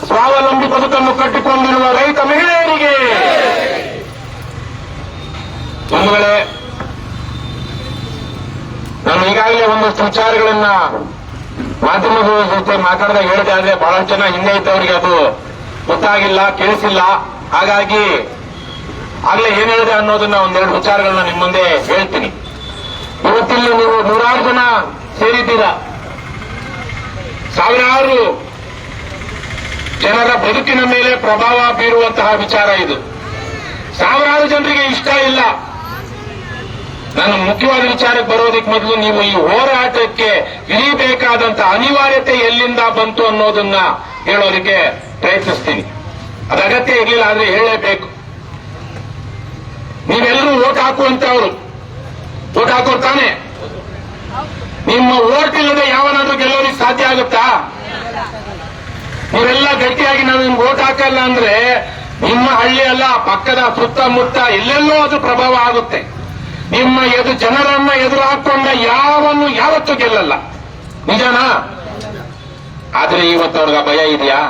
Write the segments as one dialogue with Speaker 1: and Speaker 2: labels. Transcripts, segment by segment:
Speaker 1: ಸ್ವಾವಲಂಬಿ ಬದುಕನ್ನು ಕಟ್ಟಿಕೊಂಡಿರುವ ರೈತ ಮಹಿಳೆಯರಿಗೆ ಒಂದು ವೇಳೆ ನಾನು ಈಗಾಗಲೇ ಒಂದಷ್ಟು ವಿಚಾರಗಳನ್ನ ಮಾಧ್ಯಮಗಳ ಜೊತೆ ಮಾತಾಡಿದಾಗ ಹೇಳಿದೆ, ಆದ್ರೆ ಬಹಳಷ್ಟು ಜನ ಹಿಂದೆ ಇದ್ದವರಿಗೆ ಅದು ಗೊತ್ತಾಗಿಲ್ಲ, ಕೇಳಿಸಿಲ್ಲ. ಹಾಗಾಗಿ ಆಗ್ಲೇ ಏನ್ ಹೇಳಿದೆ ಅನ್ನೋದನ್ನ ಒಂದೆರಡು ವಿಚಾರಗಳನ್ನ ನಿಮ್ಮ ಮುಂದೆ ಹೇಳ್ತೀನಿ. ಇವತ್ತಿಲ್ಲಿ ನೀವು 100 ಜನ ಸೇರಿದ್ದೀರಾ. ಸಾವಿರಾರು ಜನರ ಬದುಕಿನ ಮೇಲೆ ಪ್ರಭಾವ ಬೀರುವಂತಹ ವಿಚಾರ ಇದು. ಸಾವಿರಾರು ಜನರಿಗೆ ಇಷ್ಟ ಇಲ್ಲ. ನಾನು ಮುಖ್ಯವಾದ ವಿಚಾರಕ್ಕೆ ಬರೋದಕ್ಕೆ ಮೊದಲು ನೀವು ಈ ಹೋರಾಟಕ್ಕೆ ಇಳಿಬೇಕಾದಂತಹ ಅನಿವಾರ್ಯತೆ ಎಲ್ಲಿಂದ ಬಂತು ಅನ್ನೋದನ್ನ ಹೇಳೋದಕ್ಕೆ ಪ್ರಯತ್ನಿಸ್ತೀನಿ. ಅದು ಅಗತ್ಯ ಇರಲಿಲ್ಲ, ಆದ್ರೆ ಹೇಳಲೇಬೇಕು. ನೀವೆಲ್ಲರೂ ವೋಟ್ ಹಾಕುವಂತವ್ರು, ವೋಟ್ ಹಾಕೋರು ತಾನೆ. ನಿಮ್ಮ ವೋಟ್ ಇಲ್ಲದೆ ಯಾವನಾದ್ರೂ ಗೆಲ್ಲೋದಕ್ಕೆ ಸಾಧ್ಯ ಆಗುತ್ತಾ? ನೀವೆಲ್ಲ ಗಟ್ಟಿಯಾಗಿ ನಾವು ನಿಮ್ಗೆ ವೋಟ್ ಹಾಕಲ್ಲ ಅಂದ್ರೆ ನಿಮ್ಮ ಹಳ್ಳಿ ಅಲ್ಲ, ಪಕ್ಕದ ಸುತ್ತಮುತ್ತ ಎಲ್ಲೆಲ್ಲೋ ಅದು ಪ್ರಭಾವ ಆಗುತ್ತೆ. ನಿಮ್ಮ ಜನರನ್ನ ಎದುರು ಹಾಕೊಂಡ ಯಾವತ್ತೂ ಗೆಲ್ಲಲ್ಲ. ನಿಜನಾ? ಆದ್ರೆ ಇವತ್ತು ಅವ್ರಿಗೆ ಭಯ ಇದೆಯಾ?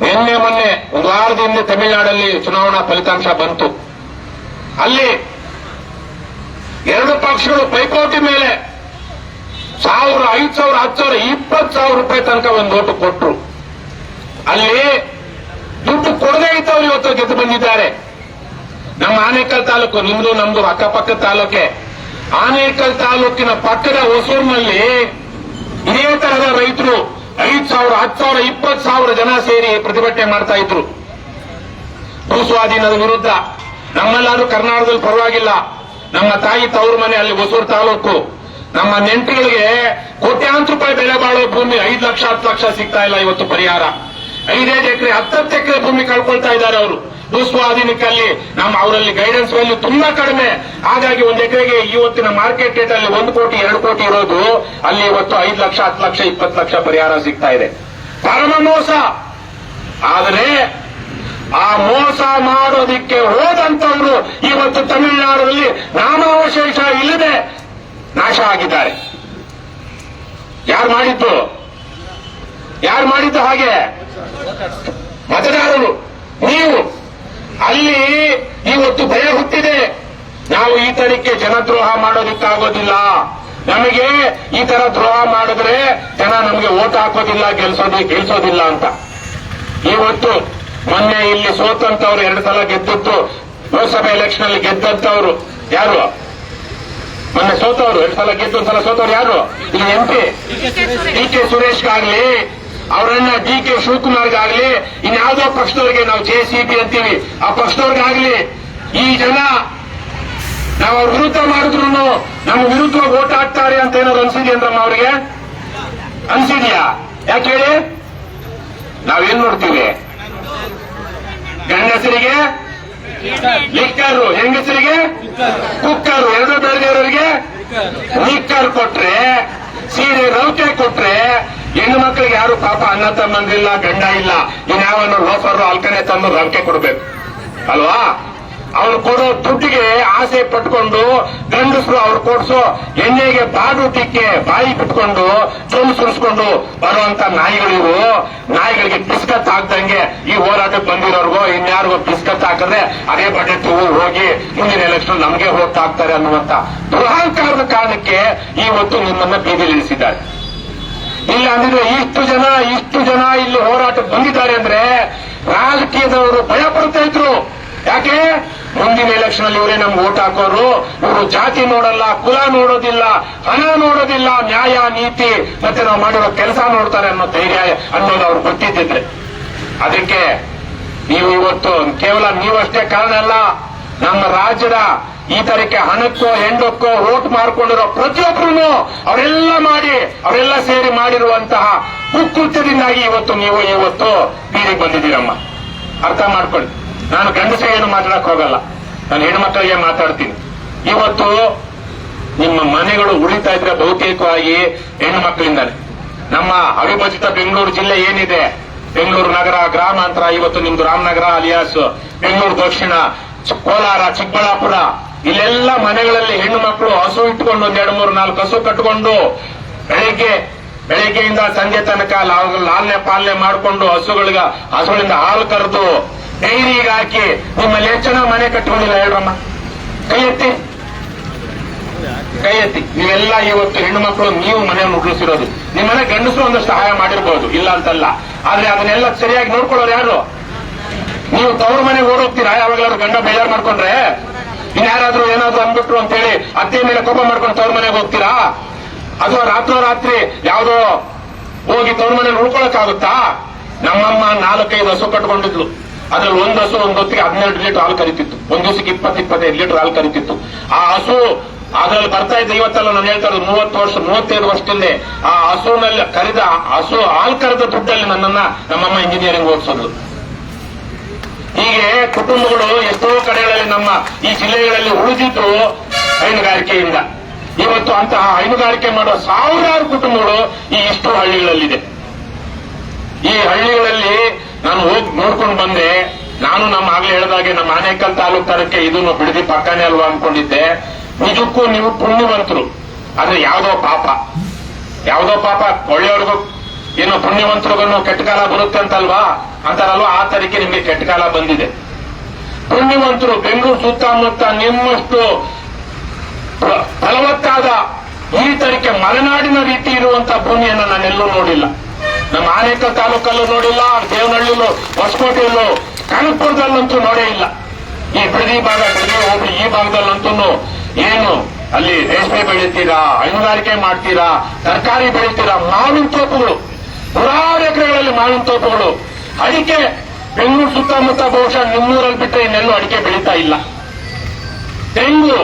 Speaker 1: ಮೊನ್ನೆ ಒಂದು ವಾರದ ಹಿಂದೆ ತಮಿಳುನಾಡಲ್ಲಿ ಚುನಾವಣಾ ಫಲಿತಾಂಶ ಬಂತು. ಅಲ್ಲಿ 2 ಪಕ್ಷಗಳು ಪೈಪೋಟಿ ಮೇಲೆ 1000, 5000, 10,000, 20,000 ರೂಪಾಯಿ ತನಕ ಒಂದು ಓಟು ಕೊಟ್ರು. ಅಲ್ಲಿ ದುಡ್ಡು ಕೊಡದೇ ಇದ್ದವರು ಇವತ್ತು ಗೆದ್ದು ಬಂದಿದ್ದಾರೆ. ನಮ್ಮ ಆನೇಕಲ್ ತಾಲೂಕು, ನಿಮ್ದು ನಮ್ದು ಅಕ್ಕಪಕ್ಕ ತಾಲೂಕೆ. ಆನೇಕಲ್ ತಾಲೂಕಿನ ಪಕ್ಕದ ಹೊಸೂರಿನಲ್ಲಿ ಇದೇ ತರಹದ ರೈತರು 5,000, 10,000, 20,000 ಜನ ಸೇರಿ ಪ್ರತಿಭಟನೆ ಮಾಡ್ತಾ ಇದ್ರು ಭೂ ಸ್ವಾಧೀನದ ವಿರುದ್ಧ. ನಮ್ಮಲ್ಲಾದ್ರೂ ಕರ್ನಾಟಕದಲ್ಲಿ ಪರವಾಗಿಲ್ಲ, ನಮ್ಮ ತಾಯಿ ತವರು ಮನೆ ಅಲ್ಲಿ ಹೊಸೂರು ತಾಲೂಕು. ನಮ್ಮ ನೆಂಟರುಗಳಿಗೆ ಕೋಟ್ಯಾಂತರ ರೂಪಾಯಿ ಬೆಲೆ ಬಾಳೋ ಭೂಮಿ 5 ಲಕ್ಷ 10 ಲಕ್ಷ ಸಿಗ್ತಾ ಇಲ್ಲ ಇವತ್ತು ಪರಿಹಾರ. 5 ಎಕರೆ 10 ಎಕರೆ ಭೂಮಿ ಕಳ್ಕೊಳ್ತಾ ಇದ್ದಾರೆ ಅವರು ಭೂ ಸ್ವಾಧೀನಕ್ಕಲ್ಲಿ. ಅವರಲ್ಲಿ ಗೈಡೆನ್ಸ್ ವ್ಯಾಲ್ಯೂ ತುಂಬಾ ಕಡಿಮೆ. ಹಾಗಾಗಿ 1 ಎಕರೆಗೆ ಇವತ್ತಿನ ಮಾರ್ಕೆಟ್ ರೇಟ್ ಅಲ್ಲಿ 1 ಕೋಟಿ 2 ಕೋಟಿ ಇರೋದು ಅಲ್ಲಿ ಇವತ್ತು 5 ಲಕ್ಷ 10 ಲಕ್ಷ 20 ಲಕ್ಷ ಪರಿಹಾರ ಸಿಗ್ತಾ ಇದೆ. ಪರಮ ಮೋಸ. ಆದರೆ ಆ ಮೋಸ ಮಾಡೋದಿಕ್ಕೆ ಹೋದಂತವರು ಇವತ್ತು ತಮಿಳುನಾಡಿನಲ್ಲಿ ನಾಮಾವಶೇಷ ಇಲ್ಲದೆ ನಾಶ ಆಗಿದ್ದಾರೆ. ಯಾರು ಮಾಡಿದ್ದು ಹಾಗೆ? ಮತದಾರರು. ನೀವು ಅಲ್ಲಿ ಇವತ್ತು ಭಯ ಹುಟ್ಟಿದೆ. ನಾವು ಈ ತರಕ್ಕೆ ಜನದ್ರೋಹ ಮಾಡೋದಿಕ್ಕಾಗೋದಿಲ್ಲ. ನಮಗೆ ಈ ತರ ದ್ರೋಹ ಮಾಡಿದ್ರೆ ಜನ ನಮಗೆ ವೋಟ್ ಹಾಕೋದಿಲ್ಲ, ಗೆಲ್ಸೋದಿಲ್ಲ ಅಂತ. ಇವತ್ತು ಮೊನ್ನೆ ಇಲ್ಲಿ ಸೋತಂತವ್ರು 2 ಸಲ ಗೆದ್ದದ್ದು, ಲೋಕಸಭೆ ಎಲೆಕ್ಷನ್ ಅಲ್ಲಿ ಗೆದ್ದಂತವ್ರು ಯಾರು? ಮೊನ್ನೆ ಸೋತವ್ರು 2 ಸಲ ಗೆದ್ದು 1 ಸಲ ಸೋತವ್ರು ಯಾರು? ಈ MP DK ಸುರೇಶ್ಗಾಗ್ಲಿ, ಅವರನ್ನ DK ಶಿವಕುಮಾರ್ಗಾಗ್ಲಿ, ಇನ್ಯಾವುದೋ ಪಕ್ಷದವ್ರಿಗೆ, ನಾವು JCB ಅಂತೀವಿ, ಆ ಪಕ್ಷದವ್ರಿಗಾಗ್ಲಿ ಈ ಜನ ನಾವು ಅವ್ರ ವಿರುದ್ಧ ಮಾಡಿದ್ರು ನಮ್ಮ ವಿರುದ್ಧ ವೋಟ್ ಹಾಕ್ತಾರೆ ಅಂತ ಏನಾದ್ರು ಅನ್ಸಿದ್ಯಂದ್ರಮ್ಮ ಅವ್ರಿಗೆ? ಅನ್ಸಿದ್ಯಾ? ಯಾಕೆ ಹೇಳಿ? ನಾವೇನ್ ನೋಡ್ತೀವಿ? ಗಂಡಸರಿಗೆ ಲಿಕ್ಕರು, ಹೆಂಗಸರಿಗೆ ಕುಕ್ಕರು, 2 ಬೆಳೆದಿರೋರಿಗೆ ಲಿಕ್ಕರ್ ಕೊಟ್ರೆ, ಸೀರೆ ರೌಕೆ ಕೊಟ್ರೆ, ಹೆಣ್ಣು ಮಕ್ಕಳಿಗೆ ಯಾರು ಪಾಪ ಅಣ್ಣ ತಮ್ಮಂದಿಲ್ಲ, ಗಂಡ ಇಲ್ಲ, ಇನ್ಯಾವನು ಲೋಫರು ಅಲ್ಕನೆ ತಂದು ರೌಕೆ ಕೊಡ್ಬೇಕು ಅಲ್ವಾ? ಅವ್ರು ಕೊಡೋ ದುಡ್ಡಿಗೆ ಆಸೆ ಪಟ್ಕೊಂಡು ಗಂಡಸರು ಅವ್ರು ಕೊಡ್ಸೋ ಎಣ್ಣೆಗೆ ಬಾಡೂಟಕ್ಕೆ ಬಾಯಿ ಬಿಟ್ಕೊಂಡು ಚೊಂಬು ಸುರಿಸ್ಕೊಂಡು ಬರುವಂತ ನಾಯಿಗಳಿವು. ನಾಯಿಗಳಿಗೆ ಬಿಸ್ಕತ್ ಹಾಕ್ದಂಗೆ ಈ ಹೋರಾಟಕ್ಕೆ ಬಂದಿರೋರ್ಗೋ ಇನ್ಯಾರಿಗೋ ಬಿಸ್ಕತ್ ಹಾಕಿದ್ರೆ ಅದೇ ಬಟ್ಟೆ ಹೋಗಿ ಮುಂದಿನ ಎಲೆಕ್ಷನ್ ನಮಗೆ ವೋಟ್ ಹಾಕ್ತಾರೆ ಅನ್ನುವಂತ ದುರಹಂಕಾರದ ಕಾರಣಕ್ಕೆ ಇವತ್ತು ನಿಮ್ಮನ್ನ ಬೀದಿಲಿಳಿಸಿದ್ದಾರೆ. ಇಲ್ಲ ಅಂದ್ರೆ ಇಷ್ಟು ಜನ ಇಲ್ಲಿ ಹೋರಾಟಕ್ಕೆ ಬಂದಿದ್ದಾರೆ ಅಂದ್ರೆ ರಾಜಕೀಯದವರು ಭಯ ಪಡ್ತಾ ಇದ್ರು. ಯಾಕೆ? ಮುಂದಿನ ಎಲೆಕ್ಷನ್ ಅಲ್ಲಿ ಇವರೇ ನಮ್ಗೆ ವೋಟ್ ಹಾಕೋರು, ಇವರು ಜಾತಿ ನೋಡಲ್ಲ, ಕುಲ ನೋಡೋದಿಲ್ಲ, ಹಣ ನೋಡೋದಿಲ್ಲ, ನ್ಯಾಯ ನೀತಿ ಮತ್ತೆ ನಾವು ಮಾಡಿರೋ ಕೆಲಸ ನೋಡ್ತಾರೆ ಅನ್ನೋ ಧೈರ್ಯ ಅನ್ನೋದು ಅವ್ರು ಗೊತ್ತಿದ್ದಿದ್ರೆ. ಅದಕ್ಕೆ ನೀವು ಇವತ್ತು ಕೇವಲ ನೀವಷ್ಟೇ ಕಾರಣ ಅಲ್ಲ, ನಮ್ಮ ರಾಜ್ಯದ ಈ ತರಕ್ಕೆ ಹಣಕ್ಕೋ ಹೆಂಡಕ್ಕೋ ವೋಟ್ ಮಾಡ್ಕೊಂಡಿರೋ ಪ್ರತಿಯೊಬ್ಬರು ಅವರೆಲ್ಲ ಸೇರಿ ಮಾಡಿರುವಂತಹ ಕುಕೃತ್ಯದಿಂದಾಗಿ ನೀವು ಇವತ್ತು ಬೀದಿಗೆ ಬಂದಿದ್ದೀರಮ್ಮ. ಅರ್ಥ ಮಾಡ್ಕೊಳ್ಳಿ. ನಾನು ಗಂಡಸರಿಗೆ ಏನು ಮಾತಾಡಕ್ ಹೋಗಲ್ಲ, ನಾನು ಹೆಣ್ಮಕ್ಳಿಗೆ ಮಾತಾಡ್ತೀನಿ. ಇವತ್ತು ನಿಮ್ಮ ಮನೆಗಳು ಉಳಿತಾ ಇದ್ರೆ ಬಹುತೇಕವಾಗಿ ಹೆಣ್ಣು ಮಕ್ಕಳಿಂದಾನೆ. ನಮ್ಮ ಅವಿಭಜಿತ ಬೆಂಗಳೂರು ಜಿಲ್ಲೆ ಏನಿದೆ, ಬೆಂಗಳೂರು ನಗರ, ಗ್ರಾಮಾಂತರ, ಇವತ್ತು ನಿಮ್ದು ರಾಮನಗರ ಅಲಿಯಾಸ್ ಬೆಂಗಳೂರು ದಕ್ಷಿಣ, ಕೋಲಾರ, ಚಿಕ್ಕಬಳ್ಳಾಪುರ, ಇಲ್ಲೆಲ್ಲ ಮನೆಗಳಲ್ಲಿ ಹೆಣ್ಣು ಮಕ್ಕಳು ಹಸು ಇಟ್ಕೊಂಡು 1, 2, 3, 4 ಹಸು ಕಟ್ಕೊಂಡು ಬೆಳಿಗ್ಗೆ ಬೆಳಿಗ್ಗೆಯಿಂದ ಸಂಜೆ ತನಕ ಲಾಲ್ನೆ ಪಾಲನೆ ಮಾಡಿಕೊಂಡು ಹಸುಗಳಿಂದ ಹಾಲು ಕರೆದು ಡೈರಿಗೆ ಹಾಕಿ ನಿಮ್ಮಲ್ಲಿ ಎಷ್ಟು ಜನ ಮನೆ ಕಟ್ಕೊಂಡಿಲ್ಲ ಹೇಳ್ರಮ್ಮ? ಕೈ ಎತ್ತಿ. ನೀವೆಲ್ಲ ಇವತ್ತು ಹೆಣ್ಣು ಮಕ್ಕಳು ನೀವು ಮನೆಯನ್ನು ಉಳಿಸಿರೋದು. ನಿಮ್ಮ ಮನೆ ಗಂಡಸರು ಒಂದಷ್ಟು ಸಹಾಯ ಮಾಡಿರ್ಬೋದು, ಇಲ್ಲ ಅಂತಲ್ಲ. ಆದ್ರೆ ಅದನ್ನೆಲ್ಲ ಸರಿಯಾಗಿ ನೋಡ್ಕೊಳ್ಳೋರು ಯಾರು? ನೀವು ತವ್ರ ಮನೆಗೆ ಓಡೋಗ್ತೀರಾ ಯಾವಾಗ್ಲಾದ್ರು ಗಂಡ ಬೇಜಾರು ಮಾಡ್ಕೊಂಡ್ರೆ? ಇನ್ಯಾರಾದ್ರೂ ಏನಾದ್ರು ಅಂದ್ಬಿಟ್ರು ಅಂತ ಹೇಳಿ ಅತ್ತೆ ಮೇಲೆ ಕೋಪ ಮಾಡ್ಕೊಂಡು ತವ್ರ ಮನೆಗೆ ಹೋಗ್ತೀರಾ? ಅಥವಾ ರಾತ್ರೋರಾತ್ರಿ ಯಾವ್ದೋ ಹೋಗಿ ತವ್ರ ಮನೇಲಿ ಉಳ್ಕೊಳಕ್ಕಾಗುತ್ತಾ? ನಮ್ಮಮ್ಮ 4-5 ಹಸು ಕಟ್ಕೊಂಡಿದ್ಲು. ಅದ್ರಲ್ಲಿ ಒಂದು ಹಸು ಒಂದು ಹೊತ್ತಿಗೆ 12 ಲೀಟರ್ ಹಾಲು ಕರಿತಿತ್ತು. ಒಂದ್ ದಿವಸಕ್ಕೆ 20-25 ಲೀಟರ್ ಹಾಲು ಕರಿತಿತ್ತು. ಆ ಹಸು ಅದ್ರಲ್ಲಿ ಬರ್ತಾ ಇದ್ದ, ಇವತ್ತೆಲ್ಲ ನಾನು ಹೇಳ್ತಾ ಇರೋದು 35 ವರ್ಷದಲ್ಲಿ ಆ ಹಸುನಲ್ಲಿ ಕರೆದ ಹಾಲು ಕರೆದ ದುಡ್ಡಲ್ಲಿ ನಮ್ಮಮ್ಮ ಇಂಜಿನಿಯರಿಂಗ್ ಓದಿಸೋದು. ಹೀಗೆ ಕುಟುಂಬಗಳು ಎಷ್ಟೋ ಕಡೆಗಳಲ್ಲಿ ನಮ್ಮ ಈ ಜಿಲ್ಲೆಗಳಲ್ಲಿ ಉಳಿದಿದ್ರು ಹೈನುಗಾರಿಕೆಯಿಂದ. ಇವತ್ತು ಅಂತಹ ಹೈನುಗಾರಿಕೆ ಮಾಡುವ ಸಾವಿರಾರು ಕುಟುಂಬಗಳು ಈ ಇಷ್ಟು ಹಳ್ಳಿಗಳಲ್ಲಿದೆ. ಈ ಹಳ್ಳಿಗಳಲ್ಲಿ ನಾನು ಹೋಗಿ ನೋಡ್ಕೊಂಡು ಬಂದೆ. ನಾನು ಆಗ್ಲೇ ಹೇಳಿದಾಗೆ ನಮ್ಮ ಆನೇಕಲ್ ತಾಲೂಕು ತರಕ್ಕೆ ಇದನ್ನು ಬಿಡದಿ ಪಕ್ಕನೇ ಅಲ್ವಾ ಅನ್ಕೊಂಡಿದ್ದೆ. ನಿಜಕ್ಕೂ ನೀವು ಪುಣ್ಯವಂತರು. ಆದ್ರೆ ಯಾವುದೋ ಪಾಪ ಒಳ್ಳೆಯವ್ರಿಗೂ ಏನೋ ಪುಣ್ಯವಂತರಿಗೂ ಕೆಟ್ಟ ಕಾಲ ಬರುತ್ತೆ ಅಂತಾರಲ್ವಾ ಆ ತರಕ್ಕೆ ನಿಮ್ಗೆ ಕೆಟ್ಟ ಕಾಲ ಬಂದಿದೆ. ಪುಣ್ಯವಂತರು ಬೆಂಗಳೂರು ಸುತ್ತಮುತ್ತ ನಿಮ್ಮಷ್ಟು ಫಲವತ್ತಾದ ಈ ತರಕ್ಕೆ ಮಲೆನಾಡಿನ ರೀತಿ ಇರುವಂತಹ ಭೂಮಿಯನ್ನು ನಾನೆಲ್ಲೂ ನೋಡಿಲ್ಲ. ನಮ್ಮ ಆನೇಕಲ್ ತಾಲೂಕಲ್ಲೂ ನೋಡಿಲ್ಲ, ದೇವನಹಳ್ಳಿಲೂ, ಹೊಸಕೋಟೆಯಲ್ಲೂ, ಕನಕಪುರದಲ್ಲಂತೂ ನೋಡೇ ಇಲ್ಲ. ಈ ಬಿಡದಿ ಹೋಗಿ ಈ ಭಾಗದಲ್ಲಂತೂ ಏನು ಅಲ್ಲಿ ರೇಷ್ಮೆ ಬೆಳೀತೀರಾ, ಹೈನುಗಾರಿಕೆ ಮಾಡ್ತೀರಾ, ತರಕಾರಿ ಬೆಳೀತೀರಾ, ಮಾವಿನ ತೋಪುಗಳು, 100 ಎಕರೆಗಳಲ್ಲಿ ಮಾವಿನ ತೋಪುಗಳು, ಅಡಿಕೆ. ಬೆಂಗಳೂರು ಸುತ್ತಮುತ್ತ ಬಹುಶಃ ನಿಮ್ಮೂರಲ್ಲಿ ಬಿಟ್ಟರೆ ಇನ್ನೆಲ್ಲೂ ಅಡಿಕೆ ಬೆಳೀತಾ ಇಲ್ಲ. ತೆಂಗು,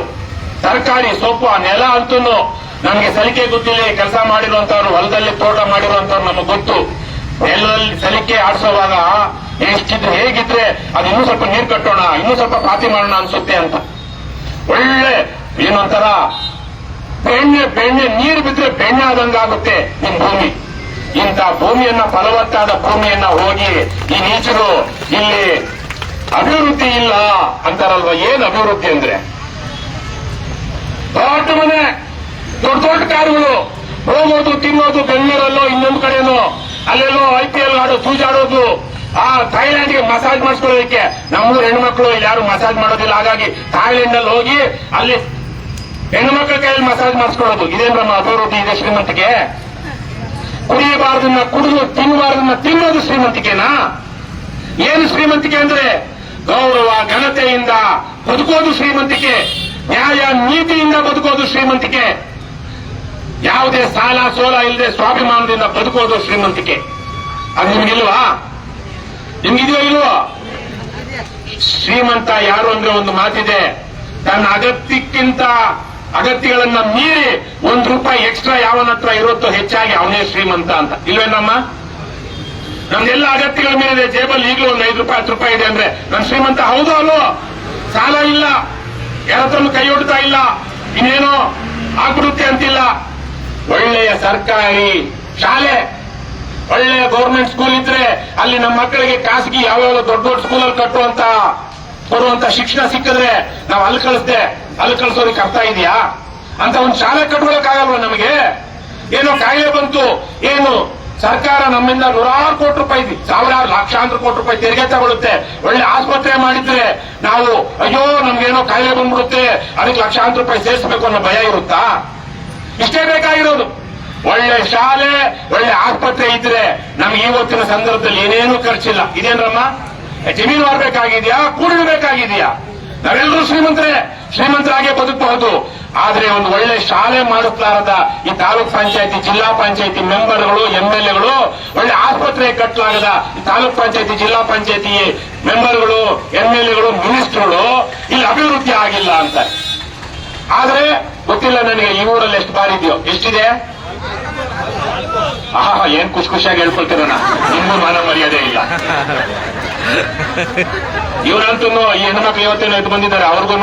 Speaker 1: ತರಕಾರಿ, ಸೊಪ್ಪು, ಆ ನೆಲ ಅಂತೂ ನಮ್ಗೆ ಸಲಿಕೆ ಗೊತ್ತಿಲ್ಲ. ಕೆಲಸ ಮಾಡಿರುವಂತವ್ರು, ಹೊಲದಲ್ಲಿ ತೋಟ ಮಾಡಿರುವಂತವ್ರು ನಮಗೆ ಗೊತ್ತು. ನೆಲದಲ್ಲಿ ಸಲಿಕೆ ಆಡಿಸುವಾಗ ಹೇಗಿದ್ರೆ ಅದು ಇನ್ನೂ ಸ್ವಲ್ಪ ನೀರು ಕಟ್ಟೋಣ, ಇನ್ನೂ ಸ್ವಲ್ಪ ಪಾತಿ ಮಾಡೋಣ ಅನ್ಸುತ್ತೆ ಅಂತ. ಒಳ್ಳೆ ಏನೊಂಥರ ಬೆಣ್ಣೆ ನೀರು ಬಿದ್ರೆ ಬೆಣ್ಣೆ ಆದಂಗಾಗುತ್ತೆ ನಿಮ್ ಭೂಮಿ. ಇಂಥ ಭೂಮಿಯನ್ನ, ಫಲವತ್ತಾದ ಭೂಮಿಯನ್ನ ಹೋಗಿ ಈ ನೀಚರು ಇಲ್ಲಿ ಅಭಿವೃದ್ಧಿ ಇಲ್ಲ ಅಂತಾರಲ್ವಾ? ಏನ್ ಅಭಿವೃದ್ಧಿ ಅಂದ್ರೆ? ದೊಡ್ಡ ಮನೆ, ದೊಡ್ಡ ಕಾರುಗಳು, ಹೋಗೋದು ತಿನ್ನೋದು, ಬೆಂಗಳೂರಲ್ಲೋ ಇನ್ನೊಂದು ಕಡೆನೋ ಅಲ್ಲೆಲ್ಲೋ IPL ಆಡೋ ತೂಜಾಡೋದು, ಆ ಥೈಲ್ಯಾಂಡ್ಗೆ ಮಸಾಜ್ ಮಾಡಿಸ್ಕೊಳ್ಳೋದಕ್ಕೆ. ನಮ್ಮೂರು ಹೆಣ್ಮಕ್ಳು ಯಾರು ಮಸಾಜ್ ಮಾಡೋದಿಲ್ಲ, ಹಾಗಾಗಿ ಥೈಲ್ಯಾಂಡ್ ಅಲ್ಲಿ ಹೋಗಿ ಅಲ್ಲಿ ಹೆಣ್ಮಕ್ಳ ಕೈಯಲ್ಲಿ ಮಸಾಜ್ ಮಾಡಿಸ್ಕೊಳ್ಳೋದು. ಇದೇನ್ ನಮ್ಮ ಅಭಿವೃದ್ಧಿ ಇದೆ? ಶ್ರೀಮಂತಿಕೆ. ಕುಡಿಯಬಾರ್ದನ್ನ ಕುಡಿದು, ತಿನ್ನಬಾರ್ದನ್ನ ತಿನ್ನೋದು ಶ್ರೀಮಂತಿಕೆನಾ? ಏನು ಶ್ರೀಮಂತಿಕೆ ಅಂದ್ರೆ? ಗೌರವ ಘನತೆಯಿಂದ ಬದುಕೋದು ಶ್ರೀಮಂತಿಕೆ. ನ್ಯಾಯ ನೀತಿಯಿಂದ ಬದುಕೋದು ಶ್ರೀಮಂತಿಕೆ. ಯಾವುದೇ ಸಾಲ ಸೋಲ ಇಲ್ಲದೆ ಸ್ವಾಭಿಮಾನದಿಂದ ಬದುಕೋದು ಶ್ರೀಮಂತಿಕೆ. ಅದು ನಿಮ್ಗಿಲ್ವಾ? ನಿಮ್ಗಿದೆಯೋ ಇಲ್ವೋ? ಶ್ರೀಮಂತ ಯಾರು ಅಂದ್ರೆ ಒಂದು ಮಾತಿದೆ, ತನ್ನ ಅಗತ್ಯಗಳನ್ನ ಮೀರಿ ₹1 ಎಕ್ಸ್ಟ್ರಾ ಯಾವನ ಹತ್ರ ಇರುತ್ತೋ ಹೆಚ್ಚಾಗಿ ಅವನೇ ಶ್ರೀಮಂತ ಅಂತ. ಇಲ್ವೇನಮ್ಮ? ನಮ್ದೆಲ್ಲ ಅಗತ್ಯಗಳ ಮೇಲೆ ಜೇಬಲ್ಲಿ ಈಗಲೂ ಒಂದು ₹5 ₹10 ಇದೆ ಅಂದ್ರೆ ನನ್ ಶ್ರೀಮಂತ ಹೌದೋ ಅಲ್ವೋ? ಸಾಲ ಇಲ್ಲ, ಯಾರತ್ರನು ಕೈ ಹೊಡ್ತಾ ಇಲ್ಲ, ಇನ್ನೇನೋ ಆಗ್ಬಿಡುತ್ತೆ ಅಂತಿಲ್ಲ. ಒಳ್ಳೆಯ ಸರ್ಕಾರಿ ಶಾಲೆ, ಒಳ್ಳೆಯ ಗೌರ್ಮೆಂಟ್ ಸ್ಕೂಲ್ ಇದ್ರೆ ಅಲ್ಲಿ ನಮ್ಮ ಮಕ್ಕಳಿಗೆ ಖಾಸಗಿ ಯಾವ್ಯಾವ ದೊಡ್ಡ ಸ್ಕೂಲಲ್ಲಿ ಬರುವಂತ ಶಿಕ್ಷಣ ಸಿಕ್ಕಿದ್ರೆ ನಾವು ಅಲ್ಲಿ ಕಳಿಸೋದಕ್ಕೆ ಅರ್ಥ ಇದೆಯಾ? ಅಂತ ಒಂದು ಶಾಲೆ ಕಟ್ಕೊಳಕ್ಕಾಗಲ್ವ ನಮಗೆ? ಏನೋ ಕಾಯಿಲೆ ಬಂತು, ಏನು ಸರ್ಕಾರ ನಮ್ಮಿಂದ ₹100 ಕೋಟಿ, ಸಾವಿರಾರು ಲಕ್ಷಾಂತರ ಕೋಟಿ ರೂಪಾಯಿ ತೆರಿಗೆ ತಗೊಳುತ್ತೆ. ಒಳ್ಳೆ ಆಸ್ಪತ್ರೆ ಮಾಡಿದ್ರೆ ನಾವು ಅಯ್ಯೋ ನಮ್ಗೇನೋ ಕಾಯಿಲೆ ಬಂದ್ಬಿಡುತ್ತೆ, ಅದಕ್ಕೆ ಲಕ್ಷಾಂತರ ರೂಪಾಯಿ ಸೇರಿಸಬೇಕು ಅನ್ನೋ ಭಯ ಇರುತ್ತಾ? ಇಷ್ಟೇ ಬೇಕಾಗಿರೋದು. ಒಳ್ಳೆ ಶಾಲೆ, ಒಳ್ಳೆ ಆಸ್ಪತ್ರೆ ಇದ್ರೆ ನಮ್ಗೆ ಇವತ್ತಿನ ಸಂದರ್ಭದಲ್ಲಿ ಏನೇನೂ ಖರ್ಚಿಲ್ಲ. ಇದೇನ್ರಮ್ಮ? ಜಮೀನು ಮಾರ್ಬೇಕಾಗಿದ್ಯಾ? ಕೂಡಿಡಬೇಕಾಗಿದೆಯಾ? ನಾವೆಲ್ಲರೂ ಶ್ರೀಮಂತರಾಗೆ ಬದುಕಬಹುದು. ಆದ್ರೆ ಒಂದು ಒಳ್ಳೆ ಶಾಲೆ ಮಾಡಿಸಲಾರದ ಈ ತಾಲೂಕ್ ಪಂಚಾಯತಿ, ಜಿಲ್ಲಾ ಪಂಚಾಯತಿ ಮೆಂಬರ್ಗಳು, MLAಗಳು, ಒಳ್ಳೆ ಆಸ್ಪತ್ರೆ ಕಟ್ಟಲಾಗದ ಈ ತಾಲೂಕ್ ಪಂಚಾಯತಿ, ಜಿಲ್ಲಾ ಪಂಚಾಯತಿ ಮೆಂಬರ್ಗಳು, MLAಗಳು, ಮಿನಿಸ್ಟರ್ಗಳು ಇಲ್ಲಿ ಅಭಿವೃದ್ಧಿ ಆಗಿಲ್ಲ ಅಂತ. ಆದ್ರೆ ಗೊತ್ತಿಲ್ಲ ನನಗೆ ಈ ಊರಲ್ಲಿ ಎಷ್ಟು ಬಾರಿ ಇದೆಯೋ, ಎಷ್ಟಿದೆ? ಏನ್ ಖುಷಿಯಾಗಿ ಹೇಳ್ಕೊಳ್ತೀರಣ್ಣ, ನಿಮ್ಗೂ ಮಾನ ಮರ್ಯಾದೆ ಇಲ್ಲ. ಇವ್ರಂತೂ ಈ ಹೆಣ್ಮಕ್ಳು ಇವತ್ತೇನೋ ಎದ್ದು ಬಂದಿದ್ದಾರೆ, ಅವ್ರಿಗೂ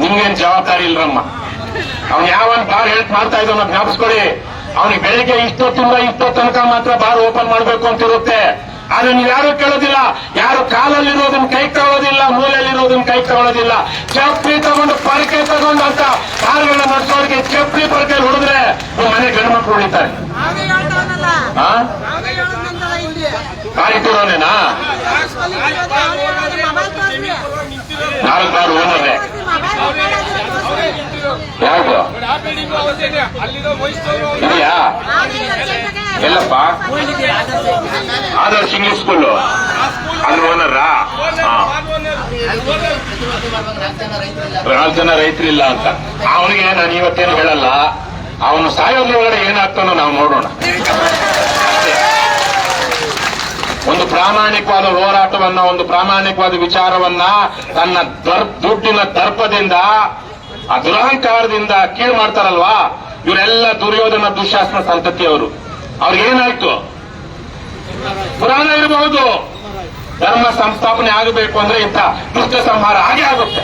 Speaker 1: ನಿಮ್ಗೇನ್ ಜವಾಬ್ದಾರಿ ಇಲ್ರಮ್ಮ. ಅವ್ನು ಯಾವನ್ ಬಾರ್ ಹೇಳ್ತಾ ಮಾಡ್ತಾ ಇದ್ದೋ ಜ್ಞಾಪಿಸ್ಕೊಳ್ಳಿ. ಅವನಿಗೆ ಬೆಳಿಗ್ಗೆ ಇಷ್ಟೋ ತನಕ ಮಾತ್ರ ಬಾರ್ ಓಪನ್ ಮಾಡ್ಬೇಕು ಅಂತಿರುತ್ತೆ. ಆದ್ರೆ ನೀವು ಯಾರು ಕೇಳೋದಿಲ್ಲ, ಯಾರು ಕಾಲಲ್ಲಿರೋದನ್ನ ಕೈ ತಗೊಳ್ಳೋದಿಲ್ಲ, ಮೂಲೆಯಲ್ಲಿರೋದನ್ನ ಕೈ ತಗೊಳ್ಳೋದಿಲ್ಲ. ಚಪ್ಪಲಿ ತಗೊಂಡು ಪರಕೆ ತಗೊಂಡು ಅಂತ ಕಾರುಗಳನ್ನ ನಡೆಸೋರಿಗೆ ಚಪ್ಪಲಿ ಪರಕೆ ಹೊಡೆದ್ರೆ ಮನೆ ಗಂಡು ಮಕ್ಕಳು ಉಳಿತಾರೆ. ಕಾರಿಟೂರನೇನಾ? 4 ಬಾರ್ ಓನರೇ ಯಾವುದು ಇದೆಯಾ? ಎಲ್ಲಪ್ಪ? ಆದರ್ಶ್ ಇಂಗ್ಲಿಷ್ ಸ್ಕೂಲು ಅದು ಓನರಾ? 4 ಜನ ರೈತರಿಲ್ಲ ಅಂತ. ಅವನಿಗೆ ನಾನು ಇವತ್ತೇನು ಹೇಳಲ್ಲ, ಅವನು ಸಾಯೋದ್ರೊಳಗಡೆ ಏನಾಗ್ತಾನೋ ನಾವು ನೋಡೋಣ. ಒಂದು ಪ್ರಾಮಾಣಿಕವಾದ ಹೋರಾಟವನ್ನ, ಒಂದು ಪ್ರಾಮಾಣಿಕವಾದ ವಿಚಾರವನ್ನ ತನ್ನ ದುಡ್ಡಿನ ದರ್ಪದಿಂದ, ಆ ದುರಹಂಕಾರದಿಂದ ಕೀಳು ಮಾಡ್ತಾರಲ್ವಾ, ಇವರೆಲ್ಲ ದುರ್ಯೋಧನ ದುಶ್ಯಾಸನ ಸಂತತಿಯವರು. ಅವ್ರಿಗೇನಾಯ್ತು? ಪುರಾಣ ಇರಬಹುದು, ಧರ್ಮ ಸಂಸ್ಥಾಪನೆ ಆಗಬೇಕು ಅಂದ್ರೆ ಇಂಥ ದುಷ್ಟ ಸಂಹಾರ ಹಾಗೆ ಆಗುತ್ತೆ.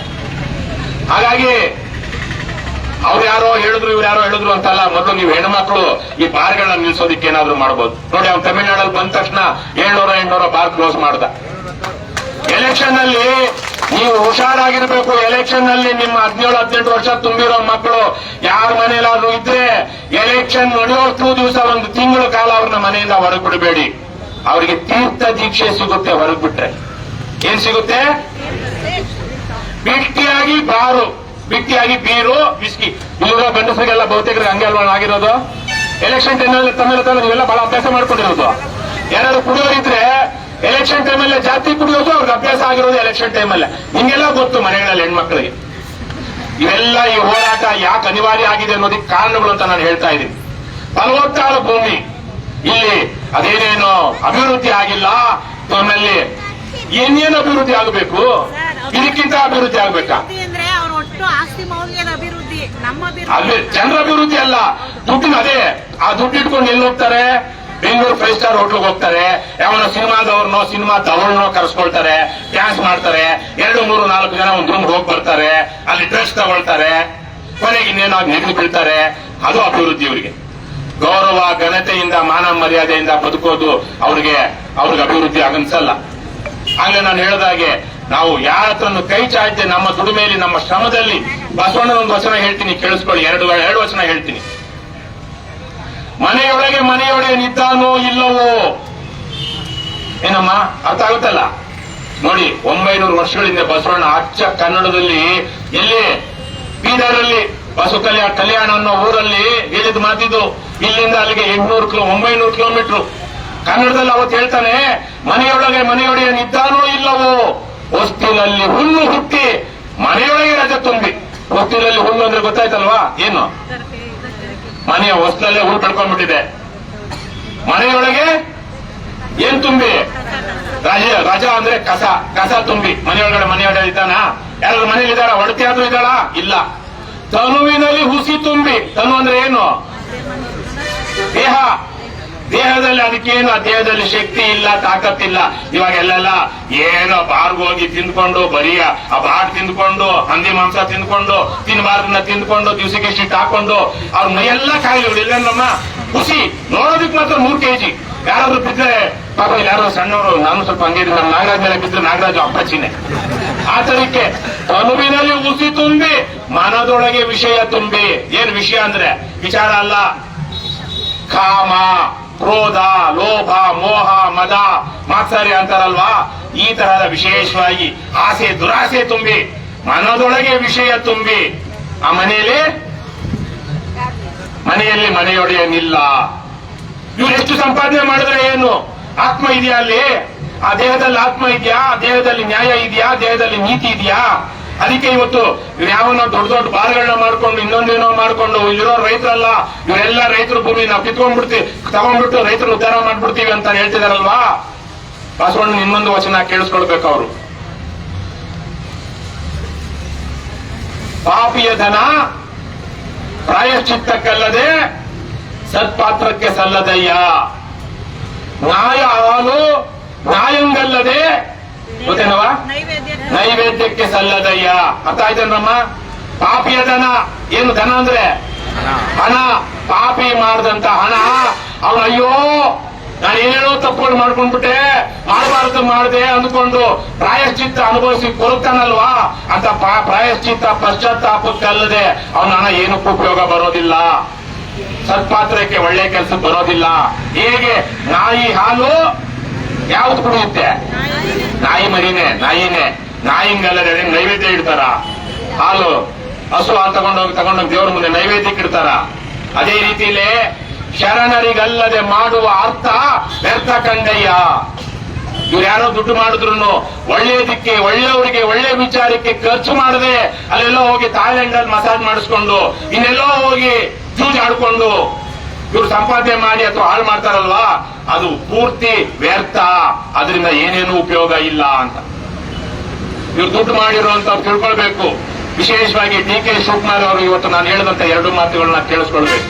Speaker 1: ಹಾಗಾಗಿ ಅವ್ರು ಯಾರೋ ಹೇಳಿದ್ರು ಇವ್ರು ಯಾರೋ ಹೇಳಿದ್ರು ಅಂತಲ್ಲ, ಮೊದಲು ನೀವು ಹೆಣ್ಮಕ್ಳು ಈ ಬಾರ್ಗಳನ್ನ ನಿಲ್ಸೋದಿಕ್ಕೆ ಏನಾದ್ರು ಮಾಡಬಹುದು. ನೋಡಿ, ಅವ್ನು ತಮಿಳ್ನಾಡಲ್ಲಿ ಬಂದ ತಕ್ಷಣ 700 ಬಾರ್ ಕ್ಲೋಸ್ ಮಾಡ್ದ. ಎಲೆಕ್ಷನ್ ಅಲ್ಲಿ ನೀವು ಹುಷಾರಾಗಿರ್ಬೇಕು. ಎಲೆಕ್ಷನ್ ಅಲ್ಲಿ ನಿಮ್ಮ 17-18 ವರ್ಷ ತುಂಬಿರೋ ಮಕ್ಕಳು ಯಾರ ಮನೆಯಲ್ಲಾದ್ರೂ ಇದ್ರೆ ಎಲೆಕ್ಷನ್ ನಡೆಯೋಷ್ಟು ದಿವಸ 1 ತಿಂಗಳ ಕಾಲ ಅವ್ರನ್ನ ಮನೆಯಿಂದ ಹೊರಗೆ ಬಿಡಬೇಡಿ. ಅವರಿಗೆ ತೀರ್ಥ ದೀಕ್ಷೆ ಸಿಗುತ್ತೆ ಹೊರಗೆ ಬಿಟ್ರೆ. ಏನ್ ಸಿಗುತ್ತೆ? ಬಿಟ್ಟಿಯಾಗಿ ಬಾರು, ಬಿಟ್ಟಿಯಾಗಿ ಬೀರು, ಬಿಸ್ಕಿ. ಇಲ್ಲಿರೋ ಗಂಡಸರಿಗೆಲ್ಲ ಬಹುತೇಕರಿಗೆ ಹಂಗೆ ಅಲ್ವಾ ಆಗಿರೋದು. ಎಲೆಕ್ಷನ್ ಟೈಮಲ್ಲಿ ತಮ್ಮೆಲ್ಲ ನೀವೆಲ್ಲ ಬಹಳ ಅಭ್ಯಾಸ ಮಾಡ್ಕೊಂಡಿರೋದು. ಯಾರಾದ್ರು ಕುಡಿಯೋರಿದ್ರೆ ಎಲೆಕ್ಷನ್ ಟೈಮಲ್ಲೇ ಜಾಸ್ತಿ ಕುಡಿಯೋದು ಅವ್ರಿಗೆ ಅಭ್ಯಾಸ ಆಗಿರೋದು ಎಲೆಕ್ಷನ್ ಟೈಮಲ್ಲೇ. ನಿಮ್ಗೆಲ್ಲ ಗೊತ್ತು ಮನೆಗಳಲ್ಲಿ ಹೆಣ್ಮಕ್ಳಿಗೆ. ಇವೆಲ್ಲ ಈ ಹೋರಾಟ ಯಾಕೆ ಅನಿವಾರ್ಯ ಆಗಿದೆ ಅನ್ನೋದಕ್ಕೆ ಕಾರಣಗಳು ಅಂತ ನಾನು ಹೇಳ್ತಾ ಇದ್ದೀನಿ. ಫಲವತ್ತಾದ ಭೂಮಿ ಇಲ್ಲಿ ಅದೇನೇನೋ ಅಭಿವೃದ್ಧಿ ಆಗಿಲ್ಲ. ನಮ್ಮಲ್ಲಿ ಏನೇನು ಅಭಿವೃದ್ಧಿ ಆಗಬೇಕು? ಇದಕ್ಕಿಂತ ಅಭಿವೃದ್ಧಿ ಆಗ್ಬೇಕಾ? ಅಲ್ಲಿ ಜನರ ಅಭಿವೃದ್ಧಿ ಅಲ್ಲ, ದುಡ್ಡಿನ. ಅದೇ ಆ ದುಡ್ಡು ಇಟ್ಕೊಂಡು ಎಲ್ಲಿ ಹೋಗ್ತಾರೆ? ಬೆಂಗಳೂರು 5 ಸ್ಟಾರ್ ಹೋಟ್ಲಿಗೆ ಹೋಗ್ತಾರೆ. ಯಾವನ ಸಿನಿಮಾದವ್ರನ್ನೋ ಸಿನಿಮಾದವಳನ್ನೋ ಕರೆಸ್ಕೊಳ್ತಾರೆ, ಡ್ಯಾನ್ಸ್ ಮಾಡ್ತಾರೆ. 2, 3, 4 ಜನ ಒಂದು ರೂಮ್ ಹೋಗಿ ಬರ್ತಾರೆ, ಅಲ್ಲಿ ಡ್ರೆಸ್ ತಗೊಳ್ತಾರೆ, ಕೊನೆಗೆ ಇನ್ನೇನೋ ನೆಗೆದು ಬೀಳ್ತಾರೆ. ಅದು ಅಭಿವೃದ್ಧಿ. ಇವರಿಗೆ ಗೌರವ ಘನತೆಯಿಂದ ಮಾನ ಮರ್ಯಾದೆಯಿಂದ ಬದುಕೋದು ಅವ್ರಿಗೆ ಅಭಿವೃದ್ಧಿ ಆಗನ್ಸಲ್ಲ. ಹಾಗೆ ನಾನು ಹೇಳಿದಾಗೆ ನಾವು ಯಾರ ಹತ್ರನು ಕೈ ಚಾಚದೆ ನಮ್ಮ ದುಡಿಮೆಯಲ್ಲಿ, ನಮ್ಮ ಶ್ರಮದಲ್ಲಿ, ಬಸವಣ್ಣನ ಒಂದು ವಚನ ಹೇಳ್ತೀನಿ ಕೇಳಿಸ್ಕೊಳ್ಳಿ. 2 ವಚನ ಹೇಳ್ತೀನಿ. ಮನೆಯೊಳಗೆ ನಿದ್ದಾನೋ ಇಲ್ಲವೋ. ಏನಮ್ಮ ಅರ್ಥ ಆಗುತ್ತಲ್ಲ? ನೋಡಿ, 900 ವರ್ಷಗಳಿಂದ ಬಸವಣ್ಣ ಅಚ್ಚ ಕನ್ನಡದಲ್ಲಿ, ಎಲ್ಲಿ ಬೀದರಲ್ಲಿ ಕಲ್ಯಾಣ ಅನ್ನೋ ಊರಲ್ಲಿ ಹೇಳಿದ ಮಾತಿದ್ದು. ಇಲ್ಲಿಂದ ಅಲ್ಲಿಗೆ 900 ಕಿಲೋಮೀಟರ್. ಕನ್ನಡದಲ್ಲಿ ಅವತ್ತು ಹೇಳ್ತಾನೆ, ಮನೆಯೊಳಗೆ ನಿದ್ದಾನೋ ಇಲ್ಲವೋ, ಹೊಸ್ತಿಲಲ್ಲಿ ಹುಲ್ಲು ಹುಟ್ಟಿ ಮನೆಯೊಳಗೆ ರಜೆ ತುಂಬಿ. ಹೊಸ್ತಿಲಲ್ಲಿ ಹುಲ್ಲು ಅಂದ್ರೆ ಗೊತ್ತಾಯ್ತಲ್ವಾ? ಏನು? ಮನೆಯ ಹೊಸ್ತಿಲಲ್ಲೇ ಹುಲ್ಲು ಕಳ್ಕೊಂಡ್ಬಿಟ್ಟಿದೆ. ಮನೆಯೊಳಗೆ ಏನ್ ತುಂಬಿ? ರಜಾ ಅಂದ್ರೆ ಕಸ ತುಂಬಿ ಮನೆಯೊಳಗಡೆ ಇದ್ದಾನ? ಯಾರಾದ್ರೂ ಮನೇಲಿ ಇದ್ದಾರ? ಒಡತಿ ಆದ್ರೂ ಇದ್ದಾಳ? ಇಲ್ಲ. ತನುವಿನಲ್ಲಿ ಹುಸಿ ತುಂಬಿ. ತನು ಅಂದ್ರೆ ಏನು? ದೇಹದಲ್ಲಿ. ಅದಕ್ಕೇನು? ಆ ದೇಹದಲ್ಲಿ ಶಕ್ತಿ ಇಲ್ಲ, ತಾಕತ್ತಿಲ್ಲ. ಇವಾಗ ಎಲ್ಲೆಲ್ಲ ಏನೋ ಬಾರ್ಗೋಗಿ ತಿಂದ್ಕೊಂಡು, ಬರೀ ಆ ಬಾಡ್ ತಿಂದ್ಕೊಂಡು, ಹಂದಿ ಮಾಂಸ ತಿಂದ್ಕೊಂಡು, ತಿನ್ಬಾರ್ದನ್ನ ತಿಂದ್ಕೊಂಡು, ದಿವಸಕ್ಕೆ ಶಿಟ್ ಹಾಕೊಂಡು ಅವ್ರ ಮೈಯೆಲ್ಲ ಕಾಯಿಲೆಗಳು. ಇಲ್ಲ ನಮ್ಮ ಖುಷಿ ನೋಡೋದಕ್ಕೆ ಮಾತ್ರ 3 kg. ಯಾರಾದ್ರೂ ಬಿದ್ರೆ ಪಾಪ ಯಾರೋ ಸಣ್ಣವರು, ನಾನು ಸ್ವಲ್ಪ ಹಂಗೆ ನಮ್ಮ ನಾಗರಾಜ್ ಮೇಲೆ ಬಿದ್ರೆ ನಾಗರಾಜು ಅಪ್ಪಾಚಿನೇ. ಆ ತರಕ್ಕೆ ತನುವಿನಲ್ಲಿ ಹುಸಿ ತುಂಬಿ ಮನದೊಳಗೆ ವಿಷಯ ತುಂಬಿ. ಏನ್ ವಿಷಯ ಅಂದ್ರೆ ವಿಚಾರ ಅಲ್ಲ. ಕಾಮ, ಕ್ರೋಧ, ಲೋಭ, ಮೋಹ, ಮದ, ಮಾತ್ಸರ್ಯ ಅಂತಾರಲ್ವಾ, ಈ ತರಹದ ವಿಶೇಷವಾಗಿ ಆಸೆ, ದುರಾಸೆ ತುಂಬಿ ಮನದೊಳಗೆ ವಿಷಯ ತುಂಬಿ ಆ ಮನೆಯಲ್ಲಿ ಮನೆಯೊಡೆಯನಿಲ್ಲ. ಇವ್ರು ಎಷ್ಟು ಸಂಪಾದನೆ ಮಾಡಿದ್ರೆ ಏನು? ಆತ್ಮ ಇದೆಯಾ ಅಲ್ಲಿ? ಆ ದೇಹದಲ್ಲಿ ಆತ್ಮ ಇದೆಯಾ? ದೇಹದಲ್ಲಿ ನ್ಯಾಯ ಇದೆಯಾ? ದೇಹದಲ್ಲಿ ನೀತಿ ಇದೆಯಾ? ಅದಕ್ಕೆ ಇವತ್ತು ಇವ್ರು ಯಾವನೋ ದೊಡ್ಡ ಬಾರ್ಗಳನ್ನ ಮಾಡ್ಕೊಂಡು, ಇನ್ನೊಂದೇನೋ ಮಾಡ್ಕೊಂಡು, ಇರೋ ರೈತರಲ್ಲ, ಇವರೆಲ್ಲ ರೈತರ ಭೂಮಿ ನಾವು ತಗೊಂಡ್ಬಿಟ್ಟು ರೈತರು ಉದ್ಧಾರ ಮಾಡ್ಬಿಡ್ತೀವಿ ಅಂತ ಹೇಳ್ತಿದಾರಲ್ವಾ. ಬಸವಣ್ಣ ಇನ್ನೊಂದು ವಚನ ಕೇಳಿಸ್ಕೊಳ್ಬೇಕು ಅವರು. ಪಾಪಿಯ ಧನ ಪ್ರಾಯಶ್ಚಿತ್ತಕ್ಕಲ್ಲದೆ ಸತ್ಪಾತ್ರಕ್ಕೆ ಸಲ್ಲದಯ್ಯ. ನ್ಯಾಯ ಹಾಲು ನ್ಯಾಯಂಗಲ್ಲದೆ ಗೊತ್ತೇನವ? ನೈವೇದ್ಯಕ್ಕೆ ಸಲ್ಲದಯ್ಯ. ಅರ್ಥ ಆಯ್ತೇನಮ್ಮ? ಪಾಪಿಯ ಧನ ಏನು? ಧನ ಅಂದ್ರೆ ಹಣ. ಪಾಪಿ ಮಾಡಿದಂತ ಹಣ ಅವನು ಅಯ್ಯೋ ನಾನು ಏನೇನೋ ತಪ್ಪುಗಳು ಮಾಡ್ಕೊಂಡ್ಬಿಟ್ಟೆ, ಮಾಡಬಾರದು ಮಾಡಿದೆ ಅಂದ್ಕೊಂಡು ಪ್ರಾಯಶ್ಚಿತ್ತ ಅನುಭವಿಸಿ ಕೊರುತ್ತಾನಲ್ವಾ, ಅಂತ ಪ್ರಾಯಶ್ಚಿತ್ತ ಪಶ್ಚಾತ್ತಾಪಕ್ಕಲ್ಲದೆ ಅವನ ಹಣ ಏನಕ್ಕೂ ಉಪಯೋಗ ಬರೋದಿಲ್ಲ. ಸತ್ಪಾತ್ರಕ್ಕೆ ಒಳ್ಳೆ ಕೆಲಸ ಬರೋದಿಲ್ಲ. ಹೇಗೆ ನಾಯಿ ಹಾಲು ಯಾವ್ದು ಕುಡಿಯುತ್ತೆ? ನಾಯಿ ಮರಿನೇ, ನಾಯಿನೇ. ನಾಯಿಂಗಲ್ಲದೆ ನೈವೇದ್ಯ ಇಡ್ತಾರ. ಹಾಲು ಹಸು ಹಾಲು ತಗೊಂಡೋಗಿ ದೇವ್ರ ಮುಂದೆ ನೈವೇದ್ಯಕ್ಕೆ ಇಡ್ತಾರ. ಅದೇ ರೀತಿಲೇ ಶರಣರಿಗಲ್ಲದೆ ಮಾಡುವ ಅರ್ಥ ವ್ಯರ್ಥ ಕಂಡಯ್ಯ. ಇವ್ರು ಯಾರೋ ದುಡ್ಡು ಮಾಡಿದ್ರು ಒಳ್ಳೇದಕ್ಕೆ, ಒಳ್ಳೆಯವರಿಗೆ, ಒಳ್ಳೆ ವಿಚಾರಕ್ಕೆ ಖರ್ಚು ಮಾಡದೆ ಅಲ್ಲೆಲ್ಲೋ ಹೋಗಿ ಥಾಯ್ಲೆಂಡ್ ಅಲ್ಲಿ ಮಸಾಜ್ ಮಾಡಿಸ್ಕೊಂಡು, ಇನ್ನೆಲ್ಲೋ ಹೋಗಿ ಜೂಜ್ ಆಡ್ಕೊಂಡು ಇವ್ರು ಸಂಪಾದನೆ ಮಾಡಿ ಅಥವಾ ಹಾಳು ಮಾಡ್ತಾರಲ್ವಾ, ಅದು ಪೂರ್ತಿ ವ್ಯರ್ಥ. ಅದರಿಂದ ಏನೇನು ಉಪಯೋಗ ಇಲ್ಲ ಅಂತ ಇವ್ರು ದುಡ್ಡು ಮಾಡಿರುವಂತ ತಿಳ್ಕೊಳ್ಬೇಕು. ವಿಶೇಷವಾಗಿ ಡಿ.ಕೆ. ಶಿವಕುಮಾರ್ ಅವರು ಇವತ್ತು ನಾನು ಹೇಳಿದಂತ 2 ಮಾತುಗಳನ್ನ ಕೇಳಿಸ್ಕೊಳ್ಬೇಕು.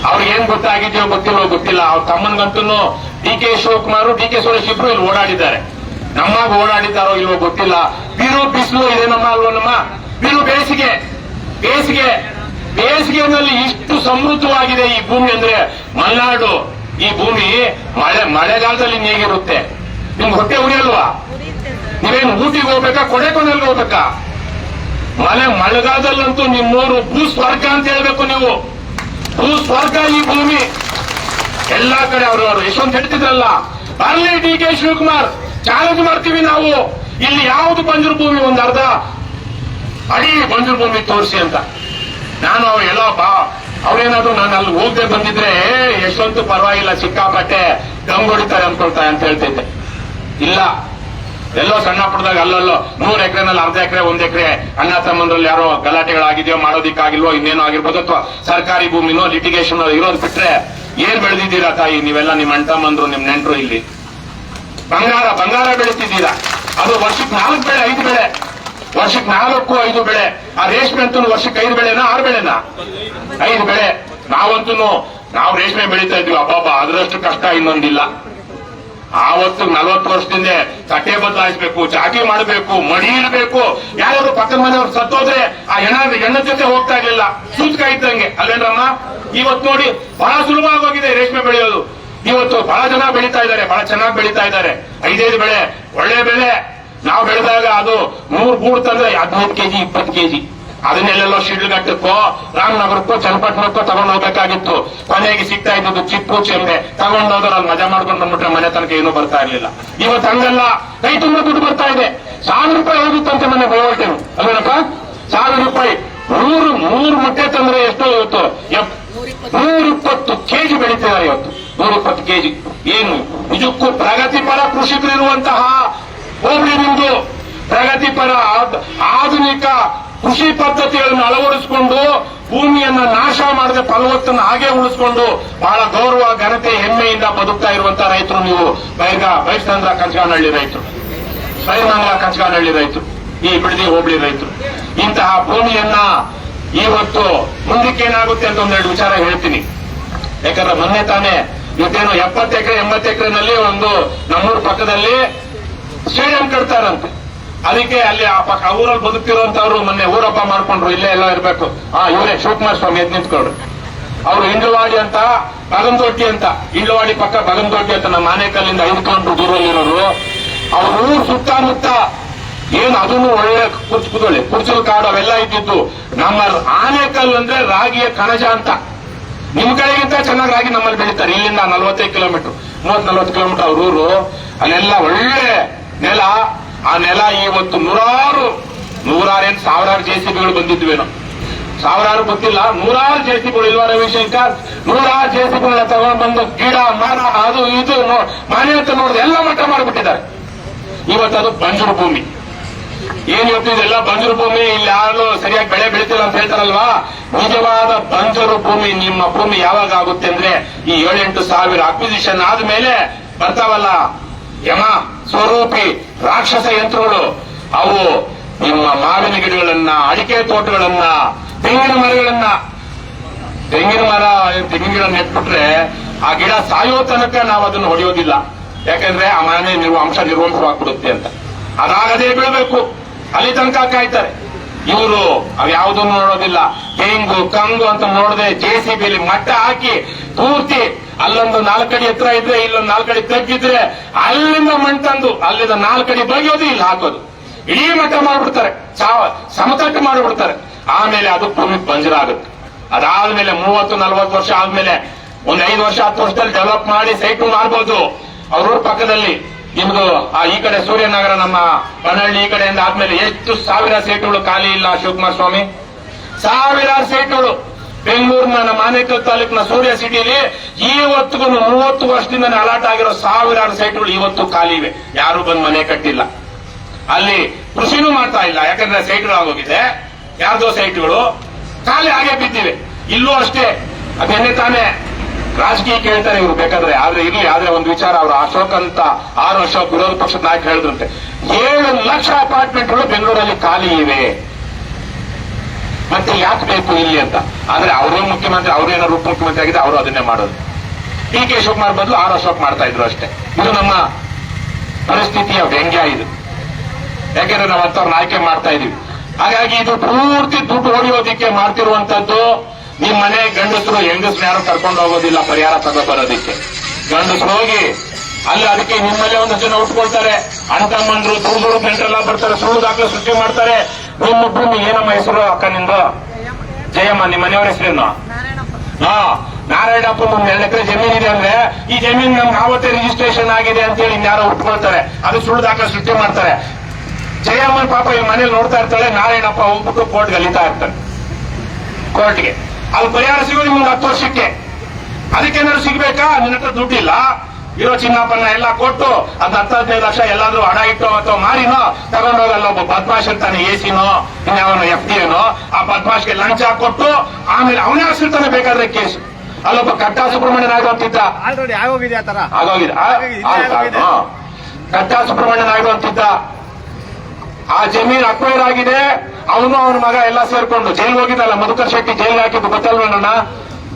Speaker 1: ಅವ್ರಿಗೆ ಏನ್ ಗೊತ್ತಾಗಿದೆಯೋ ಗೊತ್ತಿಲ್ಲ. ಅವ್ರ ತಮ್ಮನ್ಗಂತೂ ಡಿ.ಕೆ. ಶಿವಕುಮಾರ್, ಡಿ.ಕೆ. ಸುರೇಶ್ ಇಬ್ರು ಇಲ್ಲಿ ಓಡಾಡಿದ್ದಾರೆ. ನಮ್ಮಾಗ ಓಡಾಡಿದ್ದಾರೋ ಇಲ್ವೋ ಗೊತ್ತಿಲ್ಲ. ಬಿಸಿಲು ಇದೆ ನಮ್ಮ ಅಲ್ವೋ ನಮ್ಮ ಬಿರು ಬೇಸಿಗೆನಲ್ಲಿ ಇಷ್ಟು ಸಮೃದ್ಧವಾಗಿದೆ ಈ ಭೂಮಿ ಅಂದ್ರೆ ಮಲೆನಾಡು. ಈ ಭೂಮಿ ಮಳೆಗಾಲದಲ್ಲಿ ಹೇಗಿರುತ್ತೆ? ನಿಮ್ಗೆ ಹೊಟ್ಟೆ ಉರಿಯಲ್ವಾ? ನೀವೇನು ಊಟಿಗೆ ಹೋಗ್ಬೇಕಾ, ಕೊಡೆಕೊನೆಲ್ಗೆ ಹೋಗ್ಬೇಕಾ? ಮಳೆಗಾಲದಲ್ಲಂತೂ ನಿಮ್ಮೂರು ಭೂಸ್ವರ್ಗ ಅಂತ ಹೇಳ್ಬೇಕು ನೀವು. ಭೂಸ್ವರ್ಗ ಈ ಭೂಮಿ. ಎಲ್ಲಾ ಕಡೆ ಅವರು ಯಶವಂತ ಹೇಳ್ತಿದ್ರಲ್ಲ, ಬರ್ಲಿ ಡಿ.ಕೆ. ಶಿವಕುಮಾರ್, ಚಾಲೆಂಜ್ ಮಾಡ್ತೀವಿ ನಾವು. ಇಲ್ಲಿ ಯಾವುದು ಬಂಜರು ಭೂಮಿ, ಒಂದು ಅರ್ಧ ಅಡಿ ಬಂಜರು ಭೂಮಿ ತೋರಿಸಿ ಅಂತ. ನಾನು ಅವ್ರೇನಾದ್ರು ನಾನು ಅಲ್ಲಿ ಹೋಗದೆ ಬಂದಿದ್ರೆ ಯಶವಂತ ಪರವಾಗಿಲ್ಲ, ಸಿಕ್ಕಾಪಟ್ಟೆ ದಮ್ ಹೊಡಿತಾರೆ ಅನ್ಕೊಳ್ತಾರೆ ಅಂತ ಹೇಳ್ತಿದ್ದೆ. ಇಲ್ಲ, ಎಲ್ಲೋ ಸಣ್ಣ ಪುಟ್ಟದಾಗ ಅಲ್ಲಲ್ಲೋ 100 ಎಕರೆನಲ್ಲಿ ಅರ್ಧ ಎಕರೆ, 1 ಎಕರೆ ಅಣ್ಣ ತಮ್ಮಂದ್ರಲ್ಲಿ ಯಾರೋ ಗಲಾಟೆಗಳಾಗಿದೆಯೋ, ಮಾಡೋದಿಕ್ಕಾಗಿಲ್ವೋ, ಇನ್ನೇನೋ ಆಗಿರ್ಬೋದು, ಅಥವಾ ಸರ್ಕಾರಿ ಭೂಮಿನೋ ಲಿಟಿಗೇಷನ್ ಇರೋದು ಬಿಟ್ರೆ ಏನ್ ಬೆಳೆದಿದ್ದೀರಾ ತಾಯಿ ನೀವೆಲ್ಲ? ನಿಮ್ಮ ಅಣ್ಣ ತಮ್ಮಂದ್ರು, ನಿಮ್ ನೆಂಟರು ಇಲ್ಲಿ ಬಂಗಾರ ಬೆಳೀತಿದ್ದೀರಾ. ಅದು ವರ್ಷಕ್ಕೆ 4 ಬೆಳೆ 5 ಬೆಳೆ, ವರ್ಷಕ್ಕೆ 4-5 ಬೆಳೆ. ಆ ರೇಷ್ಮೆ ಅಂತೂ ವರ್ಷಕ್ಕೆ 5 ಬೆಳೆನಾ 6 ಬೆಳೆನಾ? 5 ಬೆಳೆ. ನಾವು ರೇಷ್ಮೆ ಬೆಳೀತಾ ಇದ್ವಿ. ಅಬ್ಬಬ್ಬ, ಅದರಷ್ಟು ಕಷ್ಟ ಇನ್ನೊಂದಿಲ್ಲ. ಆವತ್ತು 40 ವರ್ಷದಿಂದ ತಟ್ಟೆ ಬದಲಾಯಿಸಬೇಕು, ಚಾಟಿ ಮಾಡಬೇಕು, ಮಡಿ ಇಡಬೇಕು. ಯಾರು ಪಕ್ಕದ ಮನೆಯವ್ರು ಸತ್ತೋದ್ರೆ ಆ ಹೆಣ್ಣ ಜೊತೆ ಹೋಗ್ತಾ ಇರ್ಲಿಲ್ಲ, ಸೂತ್ಕ ಇದ್ದಂಗೆ ಅಲ್ಲೇನ್ರಮ್ಮ? ಇವತ್ತು ನೋಡಿ ಬಹಳ ಸುಲಭವಾಗೋಗಿದೆ ರೇಷ್ಮೆ ಬೆಳೆಯೋದು. ಇವತ್ತು ಬಹಳ ಜನ ಬೆಳೀತಾ ಇದ್ದಾರೆ, ಬಹಳ ಚೆನ್ನಾಗಿ ಬೆಳೀತಾ ಇದ್ದಾರೆ. 5 ಬೆಳೆ, ಒಳ್ಳೆ ಬೆಳೆ. ನಾವು ಬೆಳೆದಾಗ ಅದು 100 ಗೂಡು ತಂದ್ರೆ 15 ಕೆಜಿ 20 ಕೆಜಿ. ಅದನ್ನೆಲ್ಲೆಲ್ಲೋ ಶಿಡ್ಲಘಟ್ಟಕ್ಕೋ, ರಾಮನಗರಕ್ಕೋ, ಚನ್ನಪಟ್ಟಣಕ್ಕೋ ತಗೊಂಡು ಹೋಗ್ಬೇಕಾಗಿತ್ತು. ಕೊನೆಗೆ ಸಿಗ್ತಾ ಇದ್ದದ್ದು ಚಿಪ್ಪು ಚೆಂಬೆ. ತಗೊಂಡೋದ್ರೆ ಅಲ್ಲಿ ಮಜಾ ಮಾಡ್ಕೊಂಡು ಬಂದ್ಬಿಟ್ರೆ ಮನೆ ತನಕ ಏನೂ ಬರ್ತಾ ಇರ್ಲಿಲ್ಲ. ಇವತ್ತು ಹಂಗಲ್ಲ, ಕೈ ತುಂಬ ದುಡ್ಡು ಬರ್ತಾ ಇದೆ. 1000 ರೂಪಾಯಿ ಹೋಗುತ್ತಂತೆ ಮನೆ ಬರೋಟೇನು ಅಲ್ವೇನಪ್ಪ? 1000 ರೂಪಾಯಿ. 100 ಮೊಟ್ಟೆ ತಂದ್ರೆ ಎಷ್ಟೋ ಇವತ್ತು 120 ಕೆಜಿ ಬೆಳೀತಿದ್ದಾರೆ ಇವತ್ತು. 120 ಕೆಜಿ. ಏನು ನಿಜಕ್ಕೂ ಪ್ರಗತಿಪರ ಕೃಷಿಕರು ಇರುವಂತಹ ಹೋಬಳಿ ನಿಮ್ದು. ಪ್ರಗತಿಪರ ಆಧುನಿಕ ಕೃಷಿ ಪದ್ಧತಿಗಳನ್ನು ಅಳವಡಿಸಿಕೊಂಡು ಭೂಮಿಯನ್ನ ನಾಶ ಮಾಡದೆ ಫಲವತ್ತನ್ನು ಹಾಗೆ ಉಳಿಸಿಕೊಂಡು ಬಹಳ ಗೌರವ, ಘನತೆ, ಹೆಮ್ಮೆಯಿಂದ ಬದುಕ್ತಾ ಇರುವಂತಹ ರೈತರು ನೀವು. ಬೈಸ್ನಂದ್ರ ಕಂಚಗಾನಹಳ್ಳಿ ರೈತರು, ಬೈರ್ಮಂಗಲ ಕಂಚಗಾನಹಳ್ಳಿ ರೈತರು, ಈ ಬಿಡದಿ ಹೋಬಳಿ ರೈತರು. ಇಂತಹ ಭೂಮಿಯನ್ನ ಇವತ್ತು ಮುಂದಕ್ಕೇನಾಗುತ್ತೆ ಅಂತ 1-2 ವಿಚಾರ ಹೇಳ್ತೀನಿ. ಯಾಕಂದ್ರೆ ಮೊನ್ನೆ ತಾನೇ ಇವತ್ತೇನು 70 ಎಕರೆ 80 ಎಕರೆನಲ್ಲಿ ಒಂದು ನಮ್ಮೂರು ಪಕ್ಕದಲ್ಲಿ ಸ್ಟೇಡಿಯಂ ಕಟ್ತಾರಂತೆ. ಅದಕ್ಕೆ ಅಲ್ಲಿ ಆ ಊರಲ್ಲಿ ಬದುಕ್ತಿರುವಂತವ್ರು ಮೊನ್ನೆ ಊರಬ್ಬ ಮಾಡ್ಕೊಂಡ್ರು. ಇಲ್ಲೇ ಎಲ್ಲ ಇರ್ಬೇಕು. ಇವರೇ ಶಿವಕುಮಾರ ಸ್ವಾಮಿ ಎದ್ ನಿಂತ್ಕೊಳ್ರು. ಅವರು ಇಂಡ್ಲವಾಡಿ ಅಂತ, ಬಗಂದೊಡ್ಡಿ ಅಂತ, ಇಂಡ್ಲವಾಡಿ ಪಕ್ಕ ಬಗಂದೊಡ್ಡಿ ಅಂತ, ನಮ್ಮ ಆನೇಕಲ್ಲಿಂದ 5 ಕಿಲೋಮೀಟರ್ ದೂರದಲ್ಲಿರೋರು. ಅವ್ರ ಊರು ಸುತ್ತಮುತ್ತ ಏನು ಅದನ್ನು ಒಳ್ಳೆ ಕುರ್ಚಲ್ ಕಾಡು ಅವೆಲ್ಲ ಇದ್ದಿದ್ದು. ನಮ್ಮ ಆನೇಕಲ್ ಅಂದ್ರೆ ರಾಗಿಯ ಕಣಜ ಅಂತ. ನಿಮ್ ಕಡೆಗಿಂತ ಚೆನ್ನಾಗಿ ರಾಗಿ ನಮ್ಮಲ್ಲಿ ಬೆಳೀತಾರೆ. ಇಲ್ಲಿಂದ 45 ಕಿಲೋಮೀಟರ್, 30-40 ಕಿಲೋಮೀಟರ್ ಅವ್ರ ಊರು. ಅಲ್ಲೆಲ್ಲ ಒಳ್ಳೆ ನೆಲ. ಆ ನೆಲ ಇವತ್ತು ನೂರಾರೇನು 1000 ಜೆಸಿಬಿಗಳು ಬಂದಿದ್ವೇನೋ, 1000 ಗೊತ್ತಿಲ್ಲ, 100 ಜೆಸಿಬಿಗಳು ಇಲ್ವಾ ರವಿಶಂಕರ್? 100 ಜೆಸಿಬಿಗಳನ್ನ ತಗೊಂಡು ಬಂದು ಗಿಡ ಮರ ಅದು ಇದು ಮನೆ ಅಂತ ನೋಡಿದ್ರೆ ಎಲ್ಲ ಮಟ್ಟ ಮಾಡಿಬಿಟ್ಟಿದ್ದಾರೆ. ಇವತ್ತು ಅದು ಬಂಜರು ಭೂಮಿ. ಏನ್ ಇವತ್ತು ಇದೆಲ್ಲ ಬಂಜರು ಭೂಮಿ, ಇಲ್ಲಿ ಯಾರು ಸರಿಯಾಗಿ ಬೆಳೆ ಬೆಳಿತಿಲ್ಲ ಅಂತ ಹೇಳ್ತಾರಲ್ವಾ? ನಿಜವಾದ ಬಂಜರು ಭೂಮಿ ನಿಮ್ಮ ಭೂಮಿ ಯಾವಾಗ ಆಗುತ್ತೆ ಅಂದ್ರೆ ಈ 7-8 ಸಾವಿರ ಅಕ್ವಿಸಿಷನ್ ಆದ್ಮೇಲೆ ಬರ್ತಾವಲ್ಲ ಯಮ ಸ್ವರೂಪಿ ರಾಕ್ಷಸ ಯಂತ್ರಗಳು. ಅವು ನಿಮ್ಮ ಮಾವಿನ ಗಿಡಗಳನ್ನ, ಅಡಿಕೆ ತೋಟಗಳನ್ನ, ತೆಂಗಿನ ಗಿಡ ನೆಟ್ಬಿಟ್ರೆ ಆ ಗಿಡ ಸಾಯೋ ತನಕ ನಾವು ಅದನ್ನು ಹೊಡೆಯೋದಿಲ್ಲ. ಯಾಕಂದ್ರೆ ಆ ಮನೆ ಅಂಶ ನಿರ್ವಂಶವಾಗ್ಬಿಡುತ್ತೆ ಅಂತ. ಅದಾಗದೇ ಬೀಳ್ಬೇಕು, ಅಲ್ಲಿ ತನಕ ಕಾಯ್ತಾರೆ ಇವರು. ಅವ್ಯಾವುದನ್ನು ನೋಡೋದಿಲ್ಲ. ತೆಂಗು ಕಂಗು ಅಂತ ನೋಡದೆ ಜೆಸಿಬಿಲಿ ಮಟ್ಟ ಹಾಕಿ ಪೂರ್ತಿ ಅಲ್ಲೊಂದು 4 ಅಡಿ ಎತ್ತರ ಇದ್ರೆ, ಇಲ್ಲೊಂದು 4 ಅಡಿ ತಗ್ಗಿದ್ರೆ ಅಲ್ಲಿಂದ ಮಣ್ಣು ತಂದು ಅಲ್ಲಿಂದ 4 ಅಡಿ ಬಗೆಯೋದು, ಇಲ್ಲಿ ಹಾಕೋದು, ಇಡೀ ಮಟ್ಟ ಮಾಡ್ಬಿಡ್ತಾರೆ, ಸಮತಟ್ಟು ಮಾಡಿಬಿಡ್ತಾರೆ. ಆಮೇಲೆ ಅದು ಭೂಮಿ ಬಂಜರ ಆಗುತ್ತೆ. ಅದಾದ್ಮೇಲೆ 30-40 ವರ್ಷ ಆದ್ಮೇಲೆ ಒಂದ್ 5 ವರ್ಷ 10 ವರ್ಷದಲ್ಲಿ ಡೆವಲಪ್ ಮಾಡಿ ಸೈಟು ಮಾಡ್ಬೋದು. ಅವ್ರೂರ್ ಪಕ್ಕದಲ್ಲಿ ನಿಮ್ದು ಈ ಕಡೆ ಸೂರ್ಯನಗರ ನಮ್ಮ ಬನಹಳ್ಳಿ ಈ ಕಡೆಯಿಂದ ಆದ್ಮೇಲೆ ಎಷ್ಟು ಸಾವಿರ ಸೈಟುಗಳು ಖಾಲಿ ಇಲ್ಲ ಶಿವಕುಮಾರ್ ಸ್ವಾಮಿ, ಸಾವಿರಾರು ಸೈಟುಗಳು. ಬೆಂಗಳೂರಿನ ನಮ್ಮ ಆನೇಕಲ್ ತಾಲೂಕಿನ ಸೂರ್ಯ ಸಿಟಿಯಲ್ಲಿ ಇವತ್ತಿಗೂ 30 ವರ್ಷದಿಂದ ಅಲಾಟ್ ಆಗಿರೋ ಸಾವಿರಾರು ಸೈಟುಗಳು ಇವತ್ತು ಖಾಲಿ ಇವೆ. ಯಾರು ಬಂದು ಮನೆ ಕಟ್ಟಿಲ್ಲ. ಅಲ್ಲಿ ಕೃಷಿನೂ ಮಾಡ್ತಾ ಇಲ್ಲ, ಯಾಕಂದ್ರೆ ಸೈಟ್ಗಳು ಆಗೋಗಿದೆ. ಯಾರ್ದೋ ಸೈಟ್ಗಳು ಖಾಲಿ ಆಗೇ ಬಿದ್ದಿವೆ. ಇಲ್ಲೂ ಅಷ್ಟೇ. ಅದನ್ನೇ ತಾನೇ ರಾಜಕೀಯ ಕೇಳ್ತಾರೆ ಇವರು ಬೇಕಾದ್ರೆ, ಆದ್ರೆ ಇರ್ಲಿ. ಆದ್ರೆ ಒಂದು ವಿಚಾರ, ಅವರು ಅಶೋಕ್ ಅಂತ ಅಶೋಕ್ ವಿರೋಧ ಪಕ್ಷದ ನಾಯಕ ಹೇಳಿದ್ರಂತೆ 7 ಲಕ್ಷ ಅಪಾರ್ಟ್ಮೆಂಟ್ಗಳು ಬೆಂಗಳೂರಲ್ಲಿ ಖಾಲಿ ಇವೆ, ಮತ್ತೆ ಯಾಕೆ ಬೇಕು ಇಲ್ಲಿ ಅಂತ. ಆದ್ರೆ ಅವರೇ ಮುಖ್ಯಮಂತ್ರಿ, ಅವ್ರೇನಾದ್ರು ಉಪಮುಖ್ಯಮಂತ್ರಿ ಆಗಿದೆ, ಅವರು ಅದನ್ನೇ ಮಾಡೋದು. ಡಿ ಕೆ ಶಿವಕುಮಾರ್ ಬದಲು ಅಶೋಕ್ ಮಾಡ್ತಾ ಇದ್ರು ಅಷ್ಟೇ. ಇದು ನಮ್ಮ ಪರಿಸ್ಥಿತಿಯ ವ್ಯಂಗ್ಯ ಇದು. ಯಾಕೆಂದ್ರೆ ನಾವು ಅಂತವ್ರನ್ನ ಆಯ್ಕೆ ಮಾಡ್ತಾ ಇದೀವಿ. ಹಾಗಾಗಿ ಇದು ಪೂರ್ತಿ ದುಡ್ಡು ಹೊಡೆಯೋದಿಕ್ಕೆ ಮಾಡ್ತಿರುವಂತದ್ದು. ನಿಮ್ ಮನೆ ಗಂಡಸರು ಹೆಂಗಸರು ಯಾರು ಕರ್ಕೊಂಡು ಹೋಗೋದಿಲ್ಲ ಪರಿಹಾರ ತಗೋಬರೋದಿಕ್ಕೆ. ಗಂಡಸರು ಹೋಗಿ ಅಲ್ಲಿ ಅದಕ್ಕೆ ನಿಮ್ಮಲ್ಲೇ ಒಂದಷ್ಟು ಜನ ಉಟ್ಕೊಳ್ತಾರೆ, ಅಣ್ತಮ್ಮಂದ್ರು ದೂರು ಗಂಟೆಲ್ಲ ಬರ್ತಾರೆ, ಸುಳ್ಳು ದಾಖಲೆ ಸೃಷ್ಟಿ ಮಾಡ್ತಾರೆ. ನಿಮ್ಮ ಭೂಮಿ ಏನಮ್ಮ ಹೆಸರು ಅಕ್ಕ ನಿಂದು? ಜಯಮ್ಮ. ನಿಮ್ಮ ಮನೆಯವರ ಹೆಸರೇನು? ನಾರಾಯಣಪ್ಪ. 2 ಎಕರೆ ಜಮೀನಿದೆ ಅಂದ್ರೆ ಈ ಜಮೀನು ನಮ್ಗೆ ಆವತ್ತೇ ರಿಜಿಸ್ಟ್ರೇಷನ್ ಆಗಿದೆ ಅಂತೇಳಿ ಇನ್ಯಾರೋ ಉಟ್ಕೊಳ್ತಾರೆ, ಅದು ಸುಳ್ಳು ದಾಖಲೆ ಸೃಷ್ಟಿ ಮಾಡ್ತಾರೆ. ಜಯಮ್ಮನ್ ಪಾಪ ಈ ಮನೇಲಿ ನೋಡ್ತಾ ಇರ್ತಾಳೆ, ನಾರಾಯಣಪ್ಪ ಹೋಗ್ಬಿಟ್ಟು ಕೋರ್ಟ್ಗೆ ಅಲಿತಾ ಇರ್ತಾನೆ. ಕೋರ್ಟ್ಗೆ ಅದು ಪರಿಹಾರ ಸಿಗೋದು ನಿಮ್ಗೆ 10 ವರ್ಷಕ್ಕೆ. ಅದಕ್ಕೇನಾದ್ರು ಸಿಗ್ಬೇಕಾ? ನಿನ್ನ ಹತ್ರ ದುಡ್ಡಿಲ್ಲ, ಇರೋ ಚಿನ್ನಪ್ಪನ್ನ ಎಲ್ಲ ಕೊಟ್ಟು ಅದ್ 10-15 ಲಕ್ಷ ಎಲ್ಲಾದ್ರೂ ಹಣ ಇಟ್ಟು ಅಥವಾ ಮಾರಿನೋ ತಗೊಂಡೋಗಲ್ಲ ಒಬ್ಬ ಬದ್ಮಾಶ್ ಇರ್ತಾನೆ, ಎಸಿನೋ ಇನ್ಯಾವನೋ FD ಏನೋ, ಆ ಬದ್ಮಾಶ್ಗೆ ಲಂಚ ಕೊಟ್ಟು ಆಮೇಲೆ ಅವನೇ ಹಾಕ್ಸಿರ್ತಾನೆ ಬೇಕಾದ್ರೆ ಕೇಸ್. ಅಲ್ಲೊಬ್ಬ ಕಟ್ಟಾ ಸುಬ್ರಹ್ಮಣ್ಯ ನಾಯ್ಡು ಅಂತಿದ್ದ, ಆಗೋಗಿದೆ. ಕಟ್ಟಾ ಸುಬ್ರಹ್ಮಣ್ಯ ನಾಯ್ಡು ಅಂತಿದ್ದ. ಆ ಜಮೀನು ಅಕ್ವೈರ್ ಆಗಿದೆ. ಅವನು ಅವನ ಮಗ ಎಲ್ಲ ಸೇರ್ಕೊಂಡು ಜೈಲ್ಗೆ ಹೋಗಿದ್ದಲ್ಲ, ಮಧುಕರ್ ಶೆಟ್ಟಿ ಜೈಲ್ಗೆ ಹಾಕಿದ್ದು ಗೊತ್ತಲ್ವ ನನ್ನ.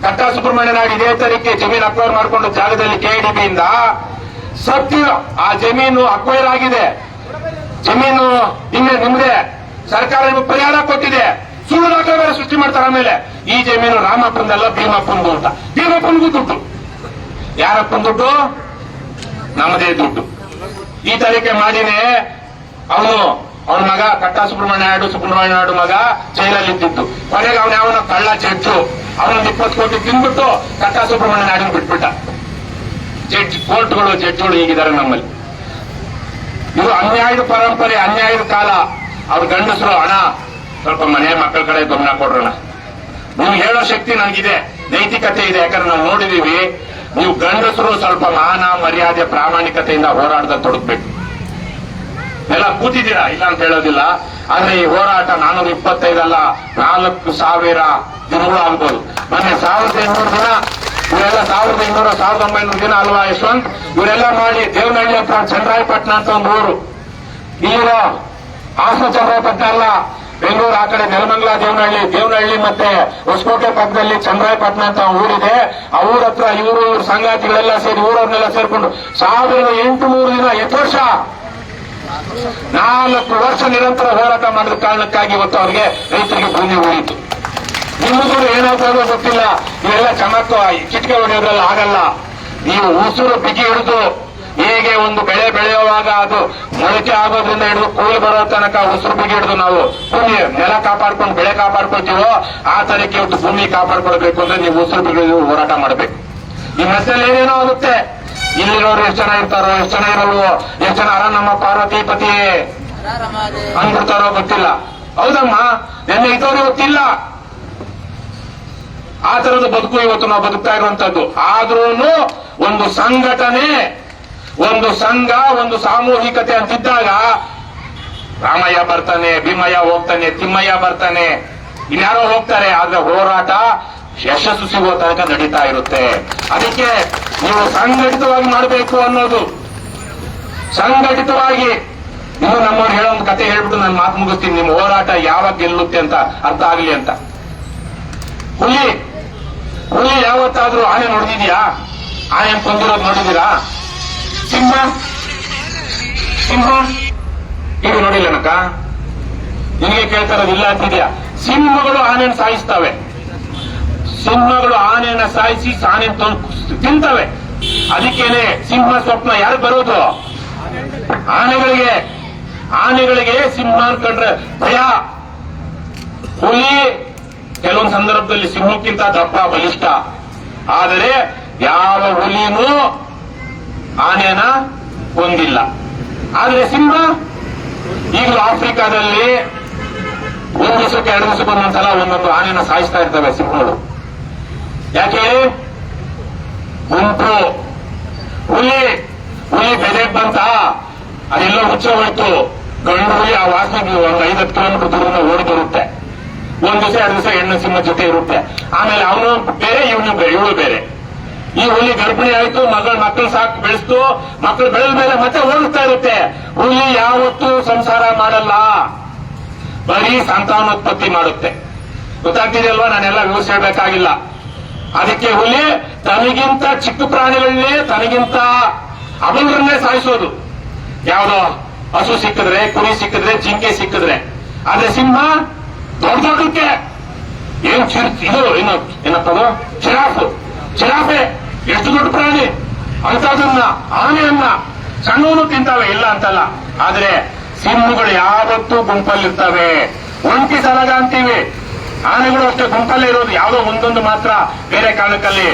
Speaker 1: ಕಟ್ಟಾ ಸುಬ್ರಹ್ಮಣ್ಯ ನಾಯ್ಡು ಇದೇ ತರೀಕೆ ಜಮೀನು ಅಕ್ವೈರ್ ಮಾಡಿಕೊಂಡು ಜಾಗದಲ್ಲಿ KDB ಇಂದ ಸತ್ಯ ಆ ಜಮೀನು ಅಕ್ವೈರ್ ಆಗಿದೆ. ಜಮೀನು ನಿಮ್ದೆ, ಸರ್ಕಾರ ನಿಮ್ಗೆ ಪರಿಹಾರ ಕೊಟ್ಟಿದೆ, ಸುಳ್ಳು ದಾಖಲೆ ಬೇರೆ ಸೃಷ್ಟಿ ಮಾಡ್ತಾರೆ. ಆಮೇಲೆ ಈ ಜಮೀನು ರಾಮಪ್ಪಂದಲ್ಲ ಭೀಮಪ್ಪಂದು ಅಂತ. ಭೀಮಪ್ಪನಿಗೂ ದುಡ್ಡು. ಯಾರಪ್ಪನ ದುಡ್ಡು? ನಮ್ಮದೇ ದುಡ್ಡು. ಈ ತರೀಕೆ ಮಾಡಿನೇ ಅವನ ಮಗ ಕಟ್ಟಾ ಸುಬ್ರಹ್ಮಣ್ಯ ನಾಯ್ಡು ಮಗ ಜೈಲಲ್ಲಿ ಇದ್ದಿದ್ದು. ಕೊನೆಗೆ ಅವನ ಯಾವನ ಕಳ್ಳ ಜಡ್ಜು ಅವನೊಂದು 20 ಕೋಟಿ ತಿಂದ್ಬಿಟ್ಟು ಕಟ್ಟಾ ಸುಬ್ರಹ್ಮಣ್ಯ ನಾಯ್ಡು ಬಿಟ್ಬಿಟ್ಟ. ಕೋರ್ಟ್ಗಳು ಜಡ್ಜ್ಗಳು ಹೀಗಿದ್ದಾರೆ ನಮ್ಮಲ್ಲಿ. ಇದು ಅನ್ಯಾಯದ ಪರಂಪರೆ, ಅನ್ಯಾಯದ ಕಾಲ. ಅವ್ರ ಗಂಡಸರು ಹಣ ಸ್ವಲ್ಪ ಮನೆ ಮಕ್ಕಳ ಕಡೆ ಗಮನ ಕೊಡ್ರೋಣ. ನೀವು ಹೇಳೋ ಶಕ್ತಿ ನನಗಿದೆ, ನೈತಿಕತೆ ಇದೆ. ಯಾಕಂದ್ರೆ ನಾವು ನೋಡಿದೀವಿ, ನೀವು ಗಂಡಸರು ಸ್ವಲ್ಪ ಮಾನ ಮರ್ಯಾದೆ ಪ್ರಾಮಾಣಿಕತೆಯಿಂದ ಹೋರಾಟದ ತೊಡಗಬೇಕು. ಎಲ್ಲ ಕೂತಿದ್ದೀರಾ, ಇಲ್ಲ ಅಂತ ಹೇಳೋದಿಲ್ಲ. ಆದ್ರೆ ಈ ಹೋರಾಟ 425 ಅಲ್ಲ, 4,000 ದಿನಗಳು ಆಗ್ಬೋದು. ಮೊನ್ನೆ 1,800 ದಿನ, ಇವರೆಲ್ಲ 1,800 1,900 ದಿನ ಅಲ್ವಾ ಯಶವಂತ್? ಇವರೆಲ್ಲ ಮಾಡಿ ದೇವನಹಳ್ಳಿ ಹತ್ರ ಚಂದ್ರಾಯಪಟ್ಟಣ ಅಂತ ಒಂದು ಊರು, ಇಲ್ಲಿರೋ ಹಾಸನ ಚಂದ್ರಾಯಪಟ್ಟಣ ಅಲ್ಲ, ಬೆಂಗಳೂರು ಆ ಕಡೆ ನೆಲಮಂಗಲ ದೇವನಹಳ್ಳಿ ಮತ್ತೆ ಹೊಸಕೋಟೆ ಪಕ್ಕದಲ್ಲಿ ಚಂದ್ರಾಯಪಟ್ಟಣ ಅಂತ ಊರಿದೆ. ಆ ಊರ ಹತ್ರ ಇವರು ಸಂಗಾತಿಗಳೆಲ್ಲ ಸೇರಿ ಊರವ್ರನ್ನೆಲ್ಲ ಸೇರ್ಕೊಂಡು 1,800 ದಿನ 8 ವರ್ಷ 4 ವರ್ಷ ನಿರಂತರ ಹೋರಾಟ ಮಾಡಿದ ಕಾರಣಕ್ಕಾಗಿ ಇವತ್ತು ಅವರಿಗೆ ರೈತರಿಗೆ ಭೂಮಿ ಉಳಿಯಿತು. ನಿಮಗೂ ಏನಾಗ್ತದೋ ಗೊತ್ತಿಲ್ಲ. ಇವೆಲ್ಲ ಚಮಕ್ಕ ಚಿಟಿಕೆ ಹೊಡೆಯೋದ್ರಲ್ಲಿ ಆಗಲ್ಲ. ನೀವು ಉಸಿರು ಬಿಗಿ ಹಿಡಿದು ಹೇಗೆ ಒಂದು ಬೆಳೆ ಬೆಳೆಯುವಾಗ ಅದು ಮೊಳಕೆ ಆಗೋದ್ರಿಂದ ಹಿಡಿದು ಕೂಲಿ ಬರೋ ತನಕ ಉಸಿರು ಬಿಗಿ ಹಿಡಿದು ನಾವು ಭೂಮಿ ನೆಲ ಕಾಪಾಡ್ಕೊಂಡು ಬೆಳೆ ಕಾಪಾಡ್ಕೊಳ್ತೀವೋ ಆ ತರಕ್ಕೆ ಇವತ್ತು ಭೂಮಿ ಕಾಪಾಡ್ಕೊಳ್ಬೇಕು ಅಂದ್ರೆ ನೀವು ಉಸಿರು ಬಿಗಿ ಹೋರಾಟ ಮಾಡಬೇಕು. ನಿಮ್ಮ ಹೆಸರಲ್ಲಿ ಏನೇನೋ ಆಗುತ್ತೆ. ಇಲ್ಲಿರೋರು ಎಷ್ಟು ಜನ ಇರ್ತಾರೋ, ಎಷ್ಟು ಜನ ಇರಲ್ವೋ, ಎಷ್ಟು ಜನ ನಮ್ಮ ಪಾರ್ವತಿ ಪತಿ ಅಂದ್ಬಿಡ್ತಾರೋ ಗೊತ್ತಿಲ್ಲ. ಹೌದಮ್ಮ, ನೆನ್ನೆ ಇದ್ದವ್ರು ಇವತ್ತಿಲ್ಲ. ಆ ತರದ ಬದುಕು ಇವತ್ತು ನಾವು ಬದುಕ್ತಾ ಇರುವಂತದ್ದು. ಆದ್ರೂ ಒಂದು ಸಂಘಟನೆ, ಒಂದು ಸಂಘ, ಒಂದು ಸಾಮೂಹಿಕತೆ ಅಂತಿದ್ದಾಗ ರಾಮಯ್ಯ ಬರ್ತಾನೆ, ಭೀಮಯ್ಯ ಹೋಗ್ತಾನೆ, ತಿಮ್ಮಯ್ಯ ಬರ್ತಾನೆ, ಇನ್ಯಾರೋ ಹೋಗ್ತಾರೆ. ಆದ್ರೆ ಹೋರಾಟ ಯಶಸ್ಸು ಸಿಗುವ ತನಕ ನಡೀತಾ ಇರುತ್ತೆ. ಅದಕ್ಕೆ ನೀವು ಸಂಘಟಿತವಾಗಿ ಮಾಡಬೇಕು ಅನ್ನೋದು. ಸಂಘಟಿತವಾಗಿ ಇನ್ನು ನಮ್ಮವ್ರು ಹೇಳೋ ಒಂದು ಕತೆ ಹೇಳ್ಬಿಟ್ಟು ನಾನು ಮಾತು ಮುಗಿಸ್ತೀನಿ. ನಿಮ್ಮ ಹೋರಾಟ ಯಾವಾಗ ಗೆಲ್ಲುತ್ತೆ ಅಂತ ಅರ್ಥ ಆಗಲಿ ಅಂತ. ಹುಲಿ ಯಾವತ್ತಾದ್ರೂ ಆನೆ ನೋಡಿದ್ಯಾ? ಆನೆ ಕೊಂದಿರೋದು ನೋಡಿದೀರಾ? ಸಿಂಹ ಇದು ನೋಡಿಲ್ಲನಕ್ಕ? ನಿನಗೆ ಕೇಳ್ತಾ ಇರೋದಿಲ್ಲ ಅಂತಿದ್ಯಾ? ಸಿಂಹಗಳು ಆನೆಯನ್ನು ಸಾಯಿಸ್ತವೆ. ಸಿಂಹಗಳು ಆನೆಯನ್ನ ಸಾಯಿಸಿ ಆನೆ ತಿಂತವೆ. ಅದಕ್ಕೇನೆ ಸಿಂಹ ಸ್ವಪ್ನ ಯಾರು ಬರೋದು? ಆನೆಗಳಿಗೆ ಸಿಂಹ ಕಂಡ್ರೆ ಭಯ. ಹುಲಿ ಕೆಲವೊಂದು ಸಂದರ್ಭದಲ್ಲಿ ಸಿಂಹಕ್ಕಿಂತ ದಪ್ಪ ಬಲಿಷ್ಠ. ಆದರೆ ಯಾವ ಹುಲಿನೂ ಆನೆನ ಹೊಂದಿಲ್ಲ. ಆದ್ರೆ ಸಿಂಹ ಈಗಲೂ ಆಫ್ರಿಕಾದಲ್ಲಿ ಒಂದು ದಿವಸಕ್ಕೆ 2 ದಿವಸಕ್ಕೆ ಒಂದೊಂದ್ಸಲ ಒಂದೊಂದು ಆನೆನ ಸಾಯಿಸ್ತಾ ಇರ್ತವೆ ಸಿಂಹಗಳು. ಯಾಕೆ? ಗುಂಪು ಹುಲಿ ಬೆದೆ ಬಂತ, ಅದೆಲ್ಲೋ ಹುಚ್ಚ ಹೋಯ್ತು. ಗಂಡು ಹುಲಿ ಆ ವಾಸನೆಗೆ ಒಂದು 5-10 ಕಿಲೋಮೀಟರ್ ದೂರದಿಂದ ಓಡಿ ಬರುತ್ತೆ. 1 ದಿವಸ 2 ದಿವಸ ಹೆಣ್ಣು ಸಿಂಹ ಜೊತೆ ಇರುತ್ತೆ. ಆಮೇಲೆ ಅವನು ಬೇರೆ ಇವಳು ಬೇರೆ. ಈ ಹುಲಿ ಗರ್ಭಿಣಿ ಆಯ್ತು, ಮಕ್ಕಳು ಸಾಕು ಬೆಳೆಸ್ತು, ಮಕ್ಕಳು ಬೆಳೆದ ಮೇಲೆ ಮತ್ತೆ ಓಡಿಸ್ತಾ ಇರುತ್ತೆ. ಹುಲಿ ಯಾವತ್ತೂ ಸಂಸಾರ ಮಾಡಲ್ಲ, ಬರೀ ಸಂತಾನೋತ್ಪತ್ತಿ ಮಾಡುತ್ತೆ. ಗೊತ್ತಾಗ್ತಿದೆಯಲ್ವಾ? ನಾನೆಲ್ಲ ವಿವರಿಸಬೇಕಾಗಿಲ್ಲ. ಅದಕ್ಕೆ ಹುಲಿ ತನಗಿಂತ ಚಿಕ್ಕ ಪ್ರಾಣಿಗಳನ್ನೇ, ತನಗಿಂತ ಅಬಲರನ್ನೇ ಸಾಯಿಸೋದು. ಯಾವುದೋ ಹಸು ಸಿಕ್ಕಿದ್ರೆ, ಕುರಿ ಸಿಕ್ಕಿದ್ರೆ, ಜಿಂಕೆ ಸಿಕ್ಕಿದ್ರೆ. ಆದ್ರೆ ಸಿಂಹ ದೊಡ್ಡದಕ್ಕೆ ಏನ್ ಇದು ಏನಪ್ಪದು ಚಿರಾಫೆ ಎಷ್ಟು ದೊಡ್ಡ ಪ್ರಾಣಿ ಅಂತದನ್ನ, ಆನೆಯನ್ನ ಸಣ್ಣವನು ತಿಂತಾವೆ, ಇಲ್ಲ ಅಂತಲ್ಲ. ಆದ್ರೆ ಸಿಂಹಗಳು ಯಾವತ್ತೂ ಗುಂಪಲ್ಲಿರ್ತವೆ. ಒಂಟಿ ಸಲಗ ಅಂತೀವಿ, ಆನೆಗಳು ಅಷ್ಟೇ ಗುಂಪಲ್ಲೇ ಇರೋದು. ಯಾವುದೋ ಒಂದೊಂದು ಮಾತ್ರ ಬೇರೆ ಕಾರಣಕ್ಕಲ್ಲಿ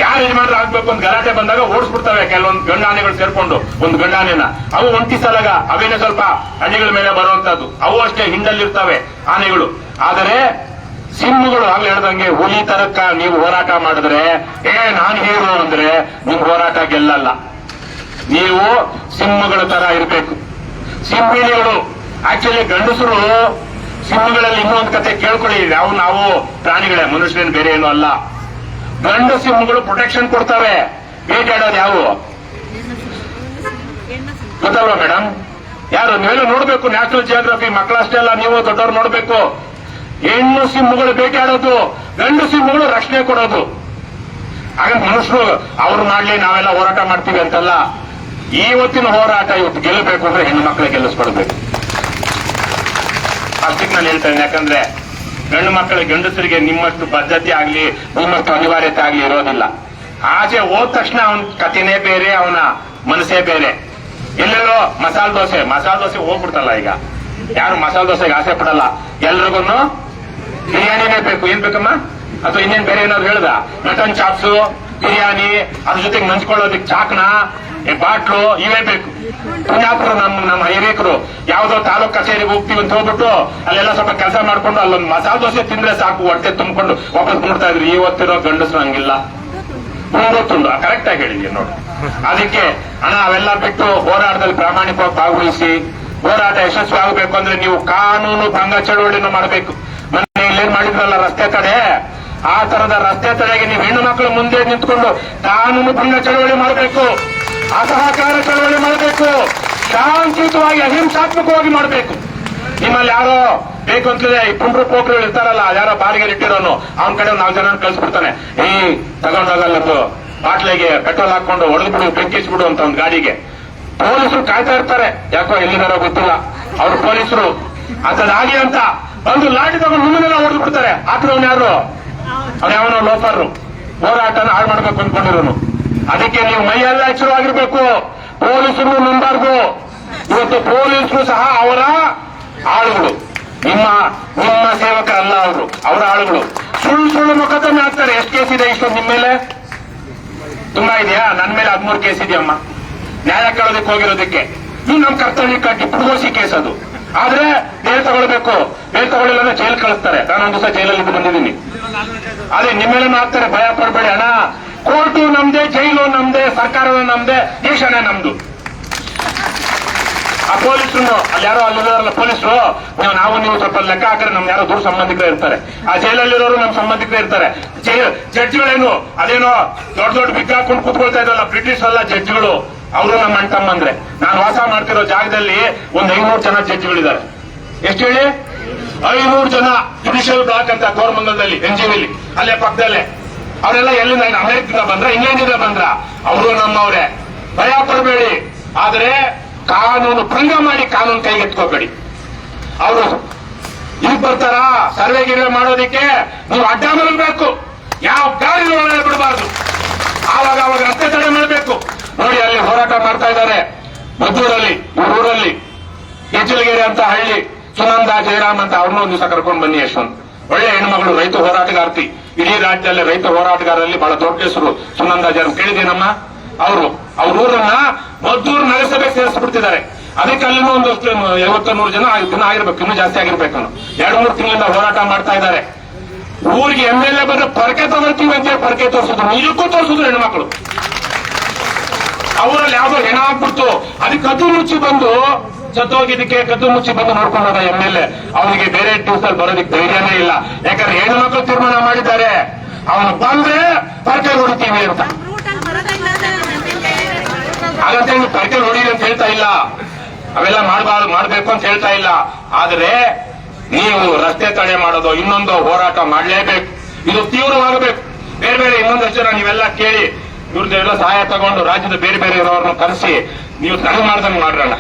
Speaker 1: ಯಾರು ಯಜಮಾನ್ರು ಆಗ್ಬೇಕು ಅಂತ ಗಲಾಟೆ ಬಂದಾಗ ಓಡಿಸ್ಬಿಡ್ತವೆ ಕೆಲವೊಂದು ಗಂಡು ಆನೆಗಳು ಸೇರ್ಕೊಂಡು ಒಂದು ಗಂಡಾನೆನ. ಅವು ಒಂಟಿ ಸಲಗ, ಅವೇನೇ ಸ್ವಲ್ಪ ಹಳ್ಳಿಗಳ ಮೇಲೆ ಬರುವಂತದ್ದು. ಅವು ಅಷ್ಟೇ ಹಿಂಡಲ್ಲಿರ್ತವೆ ಆನೆಗಳು. ಆದರೆ ಸಿಂಹಗಳು ಆಗ್ಲೇ ಹೇಳ್ದಂಗೆ ಹುಲಿ ತರಕ ನೀವು ಹೋರಾಟ ಮಾಡಿದ್ರೆ, ನಾನು ಹೀರೋ ಅಂದ್ರೆ ನಿಮ್ ಹೋರಾಟ ಗೆಲ್ಲಲ್ಲ. ನೀವು ಸಿಂಹಗಳ ತರ ಇರಬೇಕು. ಸಿಂಹಿಣಿಗಳು ಆಕ್ಚುಲಿ ಗಂಡಸರು ಸಿಂಹಗಳಲ್ಲಿ ಇನ್ನೊಂದು ಕತೆ ಕೇಳ್ಕೊಳ್ಳಿ. ನಾವು ಪ್ರಾಣಿಗಳೇ, ಮನುಷ್ಯರೇನು ಬೇರೆ ಏನೂ ಅಲ್ಲ. ಗಂಡು ಸಿಂಹಗಳು ಪ್ರೊಟೆಕ್ಷನ್ ಕೊಡ್ತವೆ. ಬೇಟಾಡೋದು ಯಾವ ಗೊತ್ತಲ್ವಾ ಮೇಡಮ್? ಯಾರು ನೀವೆಲ್ಲ ನೋಡ್ಬೇಕು, ನ್ಯಾಷನಲ್ ಜಿಯೋಗ್ರಫಿ. ಮಕ್ಕಳಷ್ಟೇ ಅಲ್ಲ, ನೀವು ದೊಡ್ಡವ್ರು ನೋಡ್ಬೇಕು. ಹೆಣ್ಣು ಸಿಂಹಗಳು ಬೇಟಾಡೋದು, ಗಂಡು ಸಿಂಹಗಳು ರಕ್ಷಣೆ ಕೊಡೋದು. ಹಾಗೆ ಮನುಷ್ಯರು ಅವ್ರು ಮಾಡ್ಲಿ, ನಾವೆಲ್ಲ ಹೋರಾಟ ಮಾಡ್ತೀವಿ ಅಂತಲ್ಲ. ಇವತ್ತಿನ ಹೋರಾಟ ಇವತ್ತು ಗೆಲ್ಲಬೇಕು ಅಂದ್ರೆ ಹೆಣ್ಣು ಮಕ್ಕಳಿಗೆ ಗೆಲ್ಲಿಸ್ಕೊಡ್ಬೇಕು. ಅಷ್ಟಕ್ಕೆ ನಾನು ಹೇಳ್ತೇನೆ. ಯಾಕಂದ್ರೆ ಗಂಡು ಮಕ್ಕಳಿಗೆ, ಗಂಡಸರಿಗೆ ನಿಮ್ಮಷ್ಟು ಬದ್ಧತೆ ಆಗ್ಲಿ, ನಿಮ್ಮಷ್ಟು ಅನಿವಾರ್ಯತೆ ಆಗ್ಲಿ ಇರೋದಿಲ್ಲ. ಆಚೆ ಹೋದ ತಕ್ಷಣ ಅವನ ಕಥೆನೇ ಬೇರೆ, ಅವನ ಮನಸ್ಸೇ ಬೇರೆ. ಎಲ್ಲೆಲ್ಲೋ ಮಸಾಲೆ ದೋಸೆ ಹೋಗ್ಬಿಡ್ತಲ್ಲ. ಈಗ ಯಾರು ಮಸಾಲೆ ದೋಸೆಗೆ ಆಸೆ ಪಡಲ್ಲ. ಎಲ್ರಿಗೂ ಬಿರಿಯಾನಿನೇ ಬೇಕು. ಏನ್ ಬೇಕಮ್ಮ? ಅಥವಾ ಇನ್ನೇನ್ ಬೇರೆ ಏನಾದ್ರು ಹೇಳ್ದ? ಮಟನ್ ಚಾಪ್ಸು, ಬಿರಿಯಾನಿ, ಅದ್ರ ಜೊತೆಗೆ ನಂಚ್ಕೊಳ್ಳೋದಕ್ಕೆ ಚಾಕ್ನ, ಬಾಟ್ಲು ಇವೇ ಬೇಕು. ಪುಣ್ಯಾಪುರ ನಮ್ಮ ಹಿರಿಯಕರು ಯಾವುದೋ ತಾಲೂಕ್ ಕಚೇರಿಗೆ ಹೋಗ್ತೀವಿ ಅಂತ ಹೋಗ್ಬಿಟ್ಟು ಅಲ್ಲೆಲ್ಲ ಸ್ವಲ್ಪ ಕೆಲಸ ಮಾಡ್ಕೊಂಡು ಅಲ್ಲೊಂದು ಮಸಾಲೆ ದೋಸೆ ತಿಂದ್ರೆ ಸಾಕು, ಹೊಟ್ಟೆ ತುಂಬಿಕೊಂಡು ವಾಪಸ್ ನೋಡ್ತಾ ಇದ್ರು. ಇವತ್ತಿರೋ ಗಂಡಸರು ಹಂಗಿಲ್ಲ. ತುಂಡು ಕರೆಕ್ಟ್ ಆಗಿ ಹೇಳಿದ್ವಿ ನೋಡಿ. ಅದಕ್ಕೆ ಹಣ ಅವೆಲ್ಲ ಬಿಟ್ಟು ಹೋರಾಟದಲ್ಲಿ ಪ್ರಾಮಾಣಿಕವಾಗಿ ಭಾಗವಹಿಸಿ. ಹೋರಾಟ ಯಶಸ್ವಿ ಆಗಬೇಕು ಅಂದ್ರೆ ನೀವು ಕಾನೂನು ಭಂಗ ಚಳವಳಿನ ಮಾಡಬೇಕು. ಮೊನ್ನೆ ಇಲ್ಲೇನ್ ಮಾಡಿದ್ರಲ್ಲ ರಸ್ತೆ ತಡೆ, ಆ ತರದ ರಸ್ತೆ ತಡೆಗೆ ನೀವು ಹೆಣ್ಣು ಮಕ್ಕಳು ಮುಂದೆ ನಿಂತ್ಕೊಂಡು ಕಾನೂನು ಭಂಗ ಚಳವಳಿ ಮಾಡಬೇಕು, ಅಸಹಕಾರ ಚಳವಳಿ ಮಾಡಬೇಕು, ಶಾಂತಿಯುತವಾಗಿ ಅಹಿಂಸಾತ್ಮಕವಾಗಿ ಮಾಡಬೇಕು. ನಿಮ್ಮಲ್ಲಿ ಯಾರೋ ಬೇಕು ಅಂತಲೇ ಈ ಪುಂಡ್ರು ಪೋಖ್ರು ಇರ್ತಾರಲ್ಲ, ಯಾರೋ ಬಾಡಿಗೆ ಇಟ್ಟಿರೋನು, ಅವನ ಕಡೆ 4 ಜನ ಕಳಿಸ್ಬಿಡ್ತಾನೆ. ತಗೊಂಡೋಗಲ್ಲದ್ದು ಬಾಟ್ಲಿಗೆ ಪೆಟ್ರೋಲ್ ಹಾಕೊಂಡು ಹೊಡೆದ್ಬಿಡು, ಬೆಂಕಿಸ್ಬಿಡು ಅಂತ ಒಂದು ಗಾಡಿಗೆ. ಪೊಲೀಸರು ಕಾಯ್ತಾ ಇರ್ತಾರೆ, ಯಾಕೋ ಎಲ್ಲಿದಾರೋ ಗೊತ್ತಿಲ್ಲ. ಅವ್ರು ಪೊಲೀಸರು ಅಂತದಾಗಿ ಅಂತ ಒಂದು ಲಾಠಿ ತಗೊಂಡು ಮುಂದೆಲ್ಲ ಹೊಡೆದು ಬಿಡ್ತಾರೆ. ಹಾಕಿದವನು ಯಾರು? ಅವನವನೋ ಲೋಫರ್ರು, ಹೋರಾಟನ ಹಾಳು ಮಾಡ್ಬೇಕು ಅಂದ್ಕೊಂಡಿರೋನು. ಅದಕ್ಕೆ ನೀವು ಮೈಯೆಲ್ಲ ಎಚ್ಚರವಾಗಿರ್ಬೇಕು. ಪೊಲೀಸರು ನಂಬಾರ್ದು. ಇವತ್ತು ಪೊಲೀಸರು ಸಹ ಅವರ ಆಳುಗಳು, ನಿಮ್ಮ ಸೇವಕರಲ್ಲ. ಅವರು ಅವರ ಆಳುಗಳು. ಸುಳ್ಳು ಮೊಕದ್ದಮೆ ಹಾಕ್ತಾರೆ. ಎಷ್ಟು ಕೇಸ್ ಇದೆ ಇಷ್ಟೊಂದು ನಿಮ್ಮ ಮೇಲೆ? ತುಂಬಾ ಇದೆಯಾ? ನನ್ನ ಮೇಲೆ 13 ಕೇಸ್ ಇದೆಯಮ್ಮ, ನ್ಯಾಯ ಕೇಳೋದಕ್ಕೆ ಹೋಗಿರೋದಕ್ಕೆ. ನೀವು ನಮ್ಮ ಕರ್ತವ್ಯ ಕಟ್ಟಿ ಪುಡ್ಗೋಸಿ ಕೇಸ್ ಅದು. ಆದ್ರೆ ಬೇಲ್ ತಗೊಳ್ಬೇಕು. ಬೇಲ್ ತಗೊಳ್ಳಿಲ್ಲ ಅಂದ್ರೆ ಜೈಲ್ ಕಳಿಸ್ತಾರೆ. ನಾನೊಂದು ದಿವಸ ಜೈಲಲ್ಲಿ ಬಂದಿದ್ದೀನಿ. ಅದೇ ನಿಮ್ಮೆಲ್ಲ ಹಾಕ್ತಾರೆ, ಭಯ ಪಡಬೇಡಿ ಅಣ್ಣ. ಕೋರ್ಟು ನಮ್ದೇ, ಜೈಲು ನಮ್ದೇ, ಸರ್ಕಾರದ ನಮ್ದೇ, ದೇಶನೇ ನಮ್ದು. ಆ ಪೊಲೀಸರು ಅಲ್ಲಿ ಯಾರೋ ಅಲ್ಲಿರೋರಲ್ಲ ಪೊಲೀಸರು, ನೀವು ಸ್ವಲ್ಪ ಲೆಕ್ಕ ಹಾಕಿದ್ರೆ ನಮ್ಗೆ ಯಾರೋ ದೂರ ಸಂಬಂಧಿಕರೇ ಇರ್ತಾರೆ. ಆ ಜೈಲಲ್ಲಿರೋರು ನಮ್ಮ ಸಂಬಂಧಿಕರೇ ಇರ್ತಾರೆ. ಜಡ್ಜ್ಗಳೇನು ಅದೇನೋ ದೊಡ್ಡ ಬಿಗ್ ಹಾಕೊಂಡು ಕೂತ್ಕೊಳ್ತಾ ಇದ್ರಲ್ಲ ಬ್ರಿಟಿಷ್ ಅಲ್ಲ ಜಡ್ಜ್ಗಳು, ಅವರು ನಮ್ಮ ಅಣ್ತಮ್ಮಂದ್ರೆ. ನಾನು ವಾಸ ಮಾಡ್ತಿರೋ ಜಾಗದಲ್ಲಿ ಒಂದು 500 ಜನ ಜಡ್ಜ್ಗಳಿದ್ದಾರೆ. ಎಷ್ಟು ಹೇಳಿ? 500 ಜನ. ಜುಡಿಷಿಯಲ್ ಬ್ಲಾಕ್ ಅಂತ ಕೋರಮಂಗಲದಲ್ಲಿ, NGVಲಿ, ಅಲ್ಲೇ ಪಕ್ಕದಲ್ಲೇ. ಅವರೆಲ್ಲ ಎಲ್ಲಿಂದ? ಅಮೆರಿಕದಿಂದ ಬಂದ್ರ, ಇಂಗ್ಲೆಂಡಿಂದ ಬಂದ್ರ? ಅವರು ನಮ್ಮವ್ರೆ. ಭಯ ಪಡಬೇಡಿ. ಆದ್ರೆ ಕಾನೂನು ಭಂಗ ಮಾಡಿ ಕಾನೂನು ಕೈಗೆತ್ಕೋಬೇಡಿ. ಅವರು ಈಗ ಬರ್ತಾರ ಸರ್ವೆ ಗಿರ್ವೆ ಮಾಡೋದಿಕ್ಕೆ, ನೀವು ಅಡ್ಡ ಮಲಗಬೇಕು. ಯಾವ ಗಾಡಿ ಒಳಗಡೆ ಬಿಡಬಾರ್ದು. ಆವಾಗ ರಸ್ತೆ ತಡೆ ಮಾಡಬೇಕು. ನೋಡಿ ಅಲ್ಲಿ ಹೋರಾಟ ಮಾಡ್ತಾ ಇದ್ದಾರೆ ಮದ್ದೂರಲ್ಲಿ, ಊರಲ್ಲಿ, ಹೆಜ್ಜಲಗೆರೆ ಅಂತ ಹಳ್ಳಿ, ಸುನಂದ ಜಯರಾಮ್ ಅಂತ ಅವ್ರನ್ನೂ ಒಂದು ದಿವಸ ಕರ್ಕೊಂಡು ಬನ್ನಿ. ಯಶವಂತ್ ಒಳ್ಳೆ ಹೆಣ್ಮಗಳು, ರೈತ ಹೋರಾಟಗಾರ್ತಿ. ಇಡೀ ರಾಜ್ಯದಲ್ಲಿ ರೈತ ಹೋರಾಟಗಾರರಲ್ಲಿ ಬಹಳ ದೊಡ್ಡ ಹೆಸರು ಸುನಂದಾ ಜನ ಕೇಳಿದೇನಮ್ಮ. ಅವ್ರ ಊರನ್ನ ಮದ್ದೂರು ನಗರಸಭೆ ಸೇರಿಸ್ಬಿಡ್ತಿದ್ದಾರೆ. ಅದಕ್ಕೆ ಅಲ್ಲಿನೂ ಒಂದು 50-100 ಜನ ದಿನ ಆಗಿರ್ಬೇಕು, ಇನ್ನೂ ಜಾಸ್ತಿ ಆಗಿರ್ಬೇಕು. 2-3 ತಿಂಗಳಿಂದ ಹೋರಾಟ ಮಾಡ್ತಾ ಇದ್ದಾರೆ. ಊರಿಗೆ MLA ಬಂದ್ರೆ ಪರಕೆ ತಗೊಳ್ತೀವಿ ಅಂತ ಪರಕೆ ತೋರಿಸಿದ್ರು, ನಿಜಕ್ಕೂ ತೋರಿಸಿದ್ರು ಹೆಣ್ಮಕ್ಳು. ಅವರಲ್ಲಿ ಯಾವ್ದೋ ಹೆಣ ಆಗ್ಬಿಡ್ತು, ಅದಕ್ಕೆ ಕದ್ದು ಮುಚ್ಚಿ ಬಂದು ಸತ್ತೋಗಿದ್ದಕ್ಕೆ ಕದ್ದು ಮುಚ್ಚಿ ಬಂದು ನೋಡ್ಕೊಂಡ MLA. ಅವನಿಗೆ ಬೇರೆ ದಿವಸದಲ್ಲಿ ಬರೋದಕ್ಕೆ ಧೈರ್ಯನೇ ಇಲ್ಲ. ಯಾಕಂದ್ರೆ ಹೆಣ್ಮಕ್ಳು ತೀರ್ಮಾನ ಮಾಡಿದ್ದಾರೆ, ಅವನು ಬಂದ್ರೆ ಪರಕೆ ಹೊಡಿತೀವಿ ಅಂತ. ಹಾಗಂತ ಪರಕೆ ಹೊಡೀರಿ ಅಂತ ಹೇಳ್ತಾ ಇಲ್ಲ, ಅವೆಲ್ಲ ಮಾಡ್ಬೇಕು ಅಂತ ಹೇಳ್ತಾ ಇಲ್ಲ. ಆದ್ರೆ ನೀವು ರಸ್ತೆ ತಡೆ ಮಾಡೋದು, ಇನ್ನೊಂದು ಹೋರಾಟ ಮಾಡಲೇಬೇಕು. ಇದು ತೀವ್ರವಾಗಬೇಕು. ಬೇರೆ ಬೇರೆ ಇನ್ನೊಂದಷ್ಟು ಜನ ನೀವೆಲ್ಲ ಕೇಳಿ, ಇವ್ರದ್ದೆಲ್ಲ ಸಹಾಯ ತಗೊಂಡು ರಾಜ್ಯದ ಬೇರೆ ಬೇರೆ ಇರೋರನ್ನ ಕರೆಸಿ ನೀವು ತಡೆ ಮಾಡ್ದಂಗೆ ಮಾಡ್ರಣ.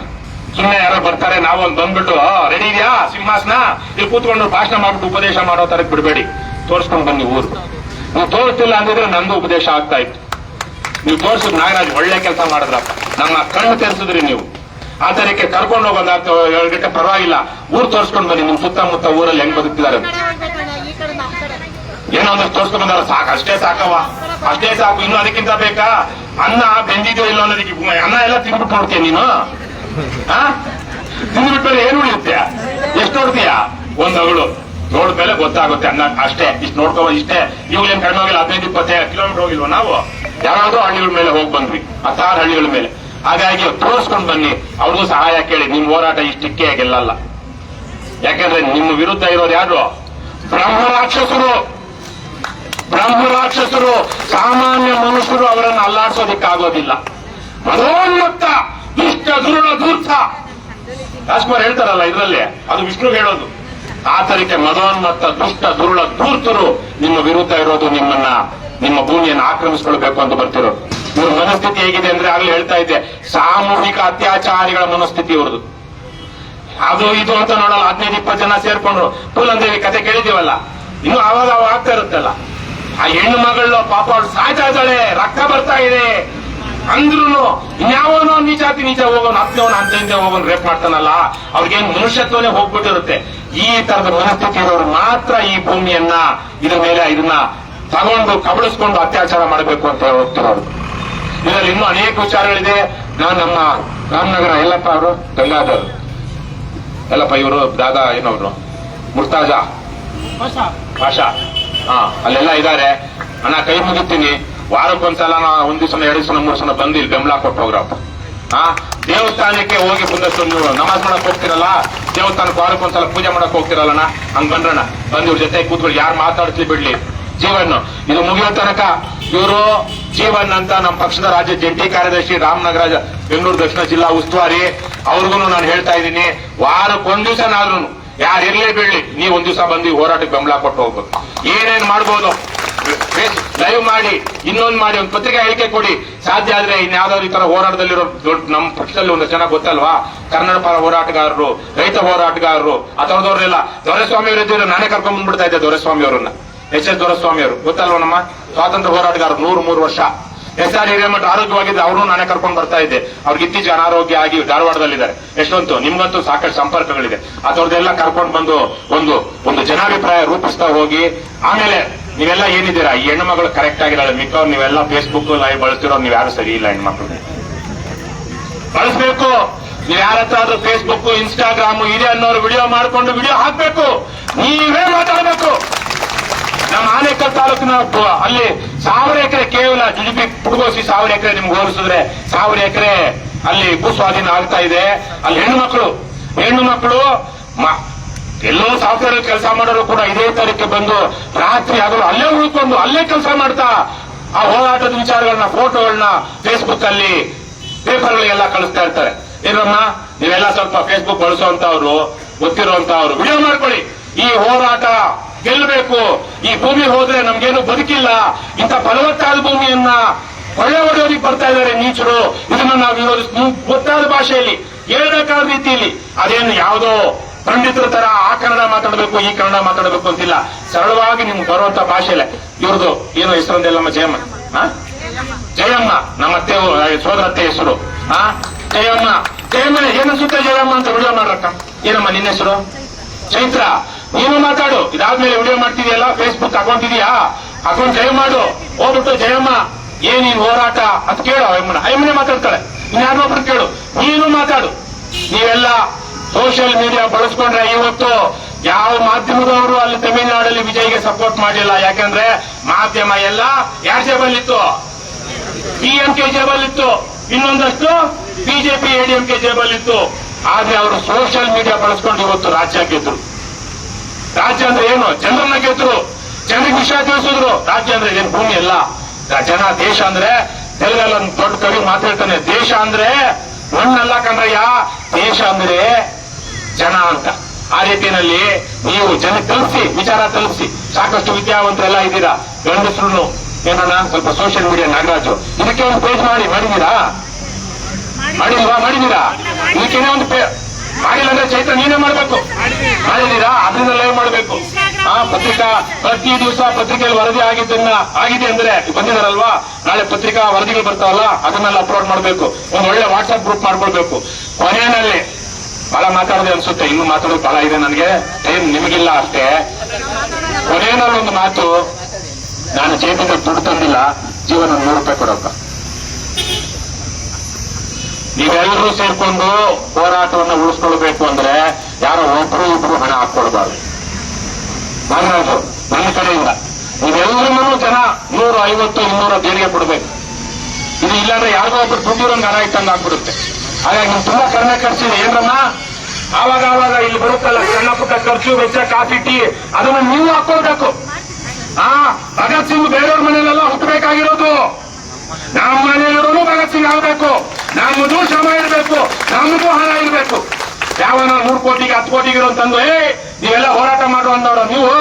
Speaker 1: ಸುಮ್ಮನೆ ಯಾರೋ ಬರ್ತಾರೆ, ನಾವೊಂದು ಬಂದ್ಬಿಟ್ಟು ರೆಡಿ ಇದೆಯಾ ಸಿಂಹಾಸನ, ಇಲ್ಲಿ ಕೂತ್ಕೊಂಡು ಭಾಷಣ ಮಾಡ್ಬಿಟ್ಟು ಉಪದೇಶ ಮಾಡೋ ತರಕ್ ಬಿಡಬೇಡಿ. ತೋರಿಸ್ಕೊಂಡು ಬನ್ನಿ ಊರು. ನೀವು ತೋರಿಸ್ತಿಲ್ಲ ಅಂದಿದ್ರೆ ನಂದು ಉಪದೇಶ ಆಗ್ತಾ ಇತ್ತು. ನೀವು ತೋರಿಸಿದ್ ನಾಗರಾಜ್ ಒಳ್ಳೆ ಕೆಲಸ ಮಾಡಿದ್ರಪ್ಪ, ನಮ್ಮ ಕಣ್ಣು ತೆರೆಸಿದ್ರಿ ನೀವು. ಆ ತರಕ್ಕೆ ಕರ್ಕೊಂಡು ಹೋಗೋದು 2 ಗಂಟೆ ಪರವಾಗಿಲ್ಲ, ಊರು ತೋರಿಸ್ಕೊಂಡು ಬನ್ನಿ. ನಿಮ್ ಸುತ್ತಮುತ್ತ ಊರಲ್ಲಿ ಹೆಂಗ್ ಬದುಕ್ತಿದ್ದಾರೆ ಏನೋ ಒಂದಷ್ಟು ತೋರಿಸ್ಕೊಂಡು ಬಂದಾರ, ಸಾಕು, ಅಷ್ಟೇ ಸಾಕವ, ಅಷ್ಟೇ ಸಾಕು. ಇನ್ನು ಅದಕ್ಕಿಂತ ಬೇಕಾ? ಅನ್ನ ಬೆಂದಿದೆಯೋ ಇಲ್ಲ ಅನ್ನೋದಕ್ಕೆ ಅನ್ನ ಎಲ್ಲ ತಿಂದ್ಬಿಟ್ಟು ನೋಡ್ತೀಯ ನೀನು? ತಿಂದ್ಬಿಟ್ಮೇಲೆ ಏನು ಉಳಿಯುತ್ತೆ? ಎಷ್ಟು ನೋಡ್ತೀಯ? ಒಂದು ಅಗಳು ನೋಡ್ಮೇಲೆ ಗೊತ್ತಾಗುತ್ತೆ ಅನ್ನ ಅಷ್ಟೇ. ಇಷ್ಟು ನೋಡ್ಕೋ, ಇಷ್ಟೇ. ಇವುಗಳೇನು ಕಡಿಮೆ ಹೋಗಿಲ್ಲ, 15-20 ಕಿಲೋಮೀಟರ್ ಹೋಗಿಲ್ವ ನಾವು? ಯಾರಾದ್ರೂ ಹಳ್ಳಿಗಳ ಮೇಲೆ ಹೋಗಿ ಬಂದ್ವಿ, 10 ಹಳ್ಳಿಗಳ ಮೇಲೆ. ಹಾಗಾಗಿ ತೋರಿಸ್ಕೊಂಡು ಬನ್ನಿ, ಅವ್ರಿಗೂ ಸಹಾಯ ಕೇಳಿ. ನಿಮ್ ಹೋರಾಟ ಇಷ್ಟಕ್ಕೆ ಗೆಲ್ಲಲ್ಲ. ಯಾಕಂದ್ರೆ ನಿಮ್ಮ ವಿರುದ್ಧ ಇರೋರು ಯಾರು? ಬ್ರಹ್ಮರಾಕ್ಷಸರು. ಸಾಮಾನ್ಯ ಮನುಷ್ಯರು ಅವರನ್ನು ಅಲ್ಲಾಡ್ಸೋದಿಕ್ಕಾಗೋದಿಲ್ಲ. ಮನೋನ್ಮತ್ತ ದುಷ್ಟ ದುರುಳ ಧೂರ್ತ ರಾಜ್ಕುಮಾರ್ ಹೇಳ್ತಾರಲ್ಲ ಇದರಲ್ಲಿ, ಅದು ವಿಷ್ಣು ಹೇಳೋದು. ಆ ತರಕ್ಕೆ ಮನೋನ್ಮತ್ತ ದುಷ್ಟ ದುರುಳ ಧೂರ್ತರು ನಿಮ್ಮ ವಿರುದ್ಧ ಇರೋದು, ನಿಮ್ಮ ಭೂಮಿಯನ್ನು ಆಕ್ರಮಿಸಿಕೊಳ್ಬೇಕು ಅಂತ ಬರ್ತಿರೋರು. ಇವ್ರ ಮನಸ್ಥಿತಿ ಹೇಗಿದೆ ಅಂದ್ರೆ, ಆಗ್ಲೇ ಹೇಳ್ತಾ ಇದ್ದೆ, ಸಾಮೂಹಿಕ ಅತ್ಯಾಚಾರಿಗಳ ಮನಸ್ಥಿತಿ ಇವ್ರದ್ದು. ಅದು ಇದು ಅಂತ ನೋಡಲ್ಲ, 15-20 ಜನ ಸೇರ್ಕೊಂಡ್ರು. ಪೂಲಂದೇವಿ ಕತೆ ಕೇಳಿದೀವಲ್ಲ, ಇನ್ನು ಆವಾಗ ಆಗ್ತಾ ಇರುತ್ತಲ್ಲ. ಆ ಹೆಣ್ಣು ಮಗಳು ಪಾಪ ಅವಳು ಸಾಯ್ತಾ ಇದ್ದಾಳೆ, ರಕ್ತ ಬರ್ತಾ ಇದೆ ಅಂದ್ರೂ ಇನ್ಯಾವನೋ ನೀಚ ಹೋಗೋನು, ಅತ್ಯವನು ಅಂತ ಹೋಗೋನು ರೇಪ್ ಮಾಡ್ತಾನಲ್ಲ, ಅವ್ರಿಗೇನು ಮನುಷ್ಯತ್ವನೇ ಹೋಗ್ಬಿಟ್ಟಿರುತ್ತೆ. ಈ ತರದ ಮನಸ್ಥಿತಿ ಇರೋರು ಮಾತ್ರ ಈ ಭೂಮಿಯನ್ನ ಇದ್ರ ಮೇಲೆ ಇದನ್ನ ತಗೊಂಡು ಕಬಳಿಸ್ಕೊಂಡು ಅತ್ಯಾಚಾರ ಮಾಡಬೇಕು ಅಂತ ಹೋಗ್ತಿರೋರು. ಇದರಲ್ಲಿ ಇನ್ನೂ ಅನೇಕ ವಿಚಾರಗಳಿದೆ. ನಾನು ನಮ್ಮ ರಾಮನಗರ ಯಲ್ಲಪ್ಪ ಅವರು, ಗಂಗಾಧರ್ ಯಲ್ಲಪ್ಪ ಇವರು, ದಾದಾ ಏನವರು, ಮುರ್ತಾಜಾ ಭಾಷಾ, ಅಲ್ಲೆಲ್ಲ ಇದ್ದಾರೆ. ಅಣ್ಣ ಕೈ ಮುಗಿತೀನಿ, ವಾರಕ್ಕೊಂದ್ಸಲ 1 ದಿವಸ 2 ದಿವಸ 3 ದಿವಸ ಬಂದು ಇಲ್ಲಿ ಬೆಂಬಲ ಕೊಟ್ಟು ಹೋಗ್ರಪ್ಪ. ದೇವಸ್ಥಾನಕ್ಕೆ ಹೋಗಿ ಮುಂದಷ್ಟು ನೀವು ನಮಾಜ್ ಮಾಡಕ್ ಹೋಗ್ತಿರಲ್ಲ, ದೇವಸ್ಥಾನಕ್ಕೆ ವಾರಕ್ಕೊಂದ್ಸಲ ಪೂಜೆ ಮಾಡಕ್ ಹೋಗ್ತಿರಲ್ಲಣ್ಣ, ಹಂಗ್ ಬಂದ್ರಣ್ಣ. ಬಂದು ಇವ್ರ ಜೊತೆ ಕೂತ್ಕೊಳ್ಳಿ, ಯಾರು ಮಾತಾಡ್ತಿ ಬಿಡ್ಲಿ. ಜೀವನ್ ಇದು ಮುಗಿಯೋ ತನಕ ಇವರು ಜೀವನ್ ಅಂತ ನಮ್ಮ ಪಕ್ಷದ ರಾಜ್ಯ ಜಂಟಿ ಕಾರ್ಯದರ್ಶಿ, ರಾಮನಗರ ಬೆಂಗಳೂರು ದಕ್ಷಿಣ ಜಿಲ್ಲಾ ಉಸ್ತುವಾರಿ, ಅವ್ರಿಗೂ ನಾನು ಹೇಳ್ತಾ ಇದ್ದೀನಿ, ವಾರಕ್ಕೆ 1 ದಿವಸನಾದ್ರೂ ಯಾರು ಇರ್ಲೇ ಬಿಡ್ಲಿ, ನೀವು 1 ದಿವಸ ಬಂದು ಹೋರಾಟಕ್ಕೆ ಬೆಂಬಲ ಕೊಟ್ಟು ಹೋಗ್ಬೇಕು. ಏನೇನ್ ಮಾಡ್ಬೋದು ಲೈವ್ ಮಾಡಿ, ಇನ್ನೊಂದು ಮಾಡಿ, ಒಂದು ಪತ್ರಿಕಾ ಹೇಳಿಕೆ ಕೊಡಿ. ಸಾಧ್ಯ ಆದ್ರೆ ಇನ್ಯಾವ್ದಾದ್ರು ಈ ತರ ಹೋರಾಟದಲ್ಲಿರೋ ದೊಡ್ಡ ನಮ್ಮ ಪಕ್ಷದಲ್ಲಿ 1 ಜನ ಗೊತ್ತಲ್ವಾ, ಕನ್ನಡ ಪರ ಹೋರಾಟಗಾರರು, ರೈತ ಹೋರಾಟಗಾರರು, ಅಥವ್ರದವ್ರೆಲ್ಲ. ದೊರೆಸ್ವಾಮಿ ಅವರು ಇದ್ದಿದ್ರೆ ನಾನೇ ಕರ್ಕೊಂಡ್ ಬಂದ್ಬಿಡ್ತಾ ಇದ್ದೆ ದೊರೆಸ್ವಾಮಿ ಅವರನ್ನ. HS ದೊರೆಸ್ವಾಮಿ ಅವರು ಗೊತ್ತಲ್ವ, ನಮ್ಮ ಸ್ವಾತಂತ್ರ್ಯ ಹೋರಾಟಗಾರರು, 103 ವರ್ಷ. SR ಹಿರೇಮಠ ಆರೋಗ್ಯವಾಗಿದ್ದ ಅವ್ರನ್ನೂ ನಾನೇ ಕರ್ಕೊಂಡು ಬರ್ತಾ ಇದ್ದೆ. ಅವ್ರಿಗೆ ಇತ್ತೀಚೆಗೆ ಅನಾರೋಗ್ಯ ಆಗಿ ಧಾರವಾಡದಲ್ಲಿದ್ದಾರೆ. ಎಷ್ಟೊಂದು ನಿಮ್ಗಂತೂ ಸಾಕಷ್ಟು ಸಂಪರ್ಕಗಳಿದೆ. ಅಥವ್ರದ್ದೆಲ್ಲ ಕರ್ಕೊಂಡು ಬಂದು ಒಂದು ಜನಾಭಿಪ್ರಾಯ ರೂಪಿಸ್ತಾ ಹೋಗಿ, ಆಮೇಲೆ ನೀವೆಲ್ಲ ಏನಿದ್ದೀರಾ, ಈ ಹೆಣ್ಣು ಮಗಳು ಕರೆಕ್ಟ್ ಆಗಿದ್ದಾಳೆ, ಮಿಕ್ಕವ್ರು ನೀವೆಲ್ಲ ಫೇಸ್ಬುಕ್ ಲೈವ್ ಬಳಸ್ತಿರೋ ನೀವು ಯಾರು ಸರಿ ಇಲ್ಲ. ಹೆಣ್ಮಕ್ಳು ಬಳಸಬೇಕು. ನೀವು ಯಾರ ಹತ್ರ ಆದ್ರೂ ಫೇಸ್ಬುಕ್, ಇನ್ಸ್ಟಾಗ್ರಾಮ್ ಇದೆ ಅನ್ನೋರು ವಿಡಿಯೋ ಮಾಡ್ಕೊಂಡು ವಿಡಿಯೋ ಹಾಕ್ಬೇಕು, ನೀವೇ ಮಾತಾಡಬೇಕು. ನಮ್ಮ ಆನೇಕಲ್ ತಾಲೂಕಿನ ಅಲ್ಲಿ 1000 ಎಕರೆ ಕೇವಲ ಜುಜುಬಿ ಪುಡ್ಗೋಸಿ 1000 ಎಕರೆ ನಿಮ್ಗೆ ಹೋಲಿಸಿದ್ರೆ 1000 ಎಕರೆ ಅಲ್ಲಿ ಭೂಸ್ವಾಧೀನ ಆಗ್ತಾ ಇದೆ. ಅಲ್ಲಿ ಹೆಣ್ಣು ಮಕ್ಕಳು ಎಲ್ಲೋ ಸಾಫ್ಟ್ವೇರ್ ಕೆಲಸ ಮಾಡೋರು ಕೂಡ ಇದೇ ತರಕ್ಕೆ ಬಂದು ರಾತ್ರಿ ಆಗಲು ಅಲ್ಲೇ ಉಳ್ಕೊಂಡು ಅಲ್ಲೇ ಕೆಲಸ ಮಾಡ್ತಾ ಆ ಹೋರಾಟದ ವಿಚಾರಗಳನ್ನ, ಫೋಟೋಗಳನ್ನ ಫೇಸ್ಬುಕ್ ಅಲ್ಲಿ, ಪೇಪರ್ಗಳಿಗೆಲ್ಲ ಕಳಿಸ್ತಾ ಇರ್ತಾರೆ. ಏನಮ್ಮ ನೀವೆಲ್ಲ ಸ್ವಲ್ಪ ಫೇಸ್ಬುಕ್ ಬಳಸುವಂತವ್ರು, ಗೊತ್ತಿರುವಂತವ್ರು ವಿಡಿಯೋ ಮಾಡ್ಕೊಳ್ಳಿ. ಈ ಹೋರಾಟ ಗೆಲ್ಲಬೇಕು. ಈ ಭೂಮಿ ಹೋದ್ರೆ ನಮ್ಗೇನು ಬದುಕಿಲ್ಲ. ಇಂಥ ಫಲವತ್ತಾದ ಭೂಮಿಯನ್ನ ಕೊಳ್ಳೆ ಹೊಡೆಯೋದಿಕ್ ಬರ್ತಾ ಇದ್ದಾರೆ ನೀಚರು. ಇದನ್ನ ನಾವು ವಿರೋಧಿಸ್ತೀವಿ ಗೊತ್ತಾದ ಭಾಷೆಯಲ್ಲಿ, ಹೇಳ್ಬೇಕಾದ ರೀತಿಯಲ್ಲಿ. ಅದೇನು ಯಾವುದೋ ಪಂಡಿತರ ತರ ಆ ಕನ್ನಡ ಮಾತಾಡಬೇಕು, ಈ ಕನ್ನಡ ಮಾತಾಡಬೇಕು ಅಂತಿಲ್ಲ. ಸರಳವಾಗಿ ನಿಮ್ಗೆ ಬರುವಂತ ಭಾಷೆಲೆ. ಇವ್ರದ್ದು ಏನೋ ಹೆಸರೊಂದೆಲ್ಲಮ್ಮ, ಜಯಮ್ಮ ನಮ್ಮ ಅತ್ತೆ ಸೋದರತ್ತೆ ಹೆಸರು. ಜಯಮ್ಮ ಏನನ್ಸುತ್ತೆ ಜಯಮ್ಮ ಅಂತ ವಿಡಿಯೋ ಮಾಡ್ರಕ್ಕ. ಏನಮ್ಮ ನಿನ್ನ ಹೆಸರು? ಚೈತ್ರ. ನೀನು ಮಾತಾಡು. ಇದಾದ್ಮೇಲೆ ವಿಡಿಯೋ ಮಾಡ್ತಿದೆಯಲ್ಲ, ಫೇಸ್ಬುಕ್ ಅಕೌಂಟ್ ಇದೆಯಾ, ಅಕೌಂಟ್ ಜಯ ಮಾಡು. ಹೋಗ್ಬಿಟ್ಟು ಜಯಮ್ಮ ಏನ್ ಈ ಹೋರಾಟ ಅಂತ ಕೇಳು. ಅಯ್ಯಮ್ಮನೆ ಮಾತಾಡ್ತಾಳೆ, ಇನ್ಯಾರನ್ನೊಬ್ರು ಕೇಳು. ನೀನು ಮಾತಾಡು. ನೀವೆಲ್ಲ ಸೋಷಿಯಲ್ ಮೀಡಿಯಾ ಬಳಸ್ಕೊಂಡ್ರೆ ಇವತ್ತು ಯಾವ ಮಾಧ್ಯಮದವರು ಅಲ್ಲಿ ತಮಿಳುನಾಡಲ್ಲಿ ವಿಜಯ್ಗೆ ಸಪೋರ್ಟ್ ಮಾಡಲಿಲ್ಲ. ಯಾಕಂದ್ರೆ ಮಾಧ್ಯಮ ಎಲ್ಲ ಯಾರ ಜೇಬಲ್ಲಿತ್ತು? ಡಿಎಂಕೆ ಜೇಬಲ್ಲಿತ್ತು, ಇನ್ನೊಂದಷ್ಟು ಬಿಜೆಪಿ ಎಡಿಎಂಕೆ ಜೇಬಲ್ಲಿತ್ತು. ಆದ್ರೆ ಅವರು ಸೋಷಿಯಲ್ ಮೀಡಿಯಾ ಬಳಸ್ಕೊಂಡು ಇವತ್ತು ರಾಜ್ಯ ಗೆದ್ರು. ರಾಜ್ಯ ಅಂದ್ರೆ ಏನು? ಜನರನ್ನ ಗೆದ್ರು, ಜನರಿಗೆ ವಿಷಯ ತಿಳಿಸಿದ್ರು. ರಾಜ್ಯ ಅಂದ್ರೆ ಏನು? ಭೂಮಿ ಅಲ್ಲ ಜನ. ದೇಶ ಅಂದ್ರೆ ತೆಲುಗಲ್ಲ ಒಂದು ದೊಡ್ಡ ಕವಿ ಮಾತಾಡ್ತಾನೆ, ದೇಶ ಅಂದ್ರೆ ಮಣ್ಣಲ್ಲ ಕಣ್ರಯ್ಯ, ದೇಶ ಅಂದ್ರೆ ಜನ ಅಂತ. ಆ ರೀತಿಯಲ್ಲಿ ನೀವು ಜನ ತಲುಪಿಸಿ, ವಿಚಾರ ತಲುಪಿಸಿ. ಸಾಕಷ್ಟು ವಿದ್ಯಾವಂತರೆಲ್ಲ ಇದ್ದೀರಾ, ಗಂಡಸರು. ಏನಣ್ಣ ಸ್ವಲ್ಪ ಸೋಷಿಯಲ್ ಮೀಡಿಯಾ ನಾಗರಾಜು ಇದಕ್ಕೆ ಒಂದು ಪೇಜ್ ಮಾಡಿದೀರಾ? ಮಾಡಿದೀರಾ? ಇದಕ್ಕೇನೆ ಒಂದು ಮಾಡಿಲ್ಲ ಅಂದ್ರೆ ಚೈತ್ರ ನೀನೇ ಮಾಡ್ಬೇಕು. ಮಾಡಿದೀರಾ? ಅದನ್ನ ಲೈವ್ ಮಾಡ್ಬೇಕು. ಪತ್ರಿಕಾ ಪ್ರತಿ ದಿವಸ ಪತ್ರಿಕೆಯಲ್ಲಿ ವರದಿ ಆಗಿದೆ ಅಂದ್ರೆ ಬಂದಿದಾರಲ್ವಾ, ನಾಳೆ ಪತ್ರಿಕಾ ವರದಿಗಳು ಬರ್ತಾವಲ್ಲ, ಅದನ್ನೆಲ್ಲ ಅಪ್ಲೋಡ್ ಮಾಡ್ಬೇಕು. ಒಂದು ಒಳ್ಳೆ ವಾಟ್ಸ್ಆಪ್ ಗ್ರೂಪ್ ಮಾಡ್ಕೊಳ್ಬೇಕು. ಕೊನೆಯಲ್ಲಿ ಬಹಳ ಮಾತಾಡೋದು ಅನ್ಸುತ್ತೆ, ಇನ್ನು ಮಾತಾಡೋದು ಬಹಳ ಇದೆ ನನಗೆ, ಟೈಮ್ ನಿಮಗಿಲ್ಲ ಅಷ್ಟೇ. ಕೊನೆಯಲ್ಲಿ ಒಂದು ಮಾತು, ನಾನು ಜೇಬಿಗೆ ದುಡ್ಡು ತಂದಿಲ್ಲ, ಜೀವನ 100 ರೂಪಾಯಿ ಕೊಡಪ್ಪ. ನೀವೆಲ್ಲರೂ ಸೇರ್ಕೊಂಡು ಹೋರಾಟವನ್ನು ಉಳಿಸ್ಕೊಳ್ಬೇಕು ಅಂದ್ರೆ ಯಾರೋ ಒಬ್ರು ಇಬ್ರು ಹಣ ಹಾಕೊಳ್ಬಾರ್ದು. ನಾಗರಾಜು ನನ್ನ ಕಡೆಯಿಂದ ನೀವೆಲ್ಲರೂ ಜನ 150, 200 ದೇಣಿಗೆ ಕೊಡ್ಬೇಕು. ಇದು ಇಲ್ಲಾಂದ್ರೆ ಯಾರಿಗೋ ಒಬ್ರು ದುಡ್ಡಿರೋಂಗೆ ಹಣ ಇಟ್ಟಂಗೆ ಆಗ್ಬಿಡುತ್ತೆ. ಹಾಗಾಗಿ ನೀವು ತುಂಬಾ ಕಡಿಮೆ ಖರ್ಚಿದೆ ಏನ್ರಮ್ಮ. ಆವಾಗ ಇಲ್ಲಿ ಬರುತ್ತಲ್ಲ ಸಣ್ಣ ಪುಟ್ಟ ಖರ್ಚು ವೆಚ್ಚ, ಕಾಫಿ ಟೀ, ಅದನ್ನ ನೀವು ಹಾಕೊಳ್ಬೇಕು. ಭಗತ್ ಸಿಂಗ್ ಬೇರೆಯವ್ರ ಮನೆಯಲ್ಲೆಲ್ಲ ಹುಟ್ಟಬೇಕಾಗಿರೋದು, ನಮ್ಮ ಮನೆಯಲ್ಲಿರೋನು ಭಗತ್ ಸಿಂಗ್ ಆಗ್ಬೇಕು. ನಮ್ಮದು ಶ್ರಮ ಇರಬೇಕು, ನಮ್ಮದು ಹಣ ಇರಬೇಕು. ಯಾವನ 100 ಕೋಟಿಗೆ 10 ಕೋಟಿಗೆ ಇರೋ ತಂದು ನೀವೆಲ್ಲ ಹೋರಾಟ ಮಾಡುವಂತವ್ರ ನೀವು.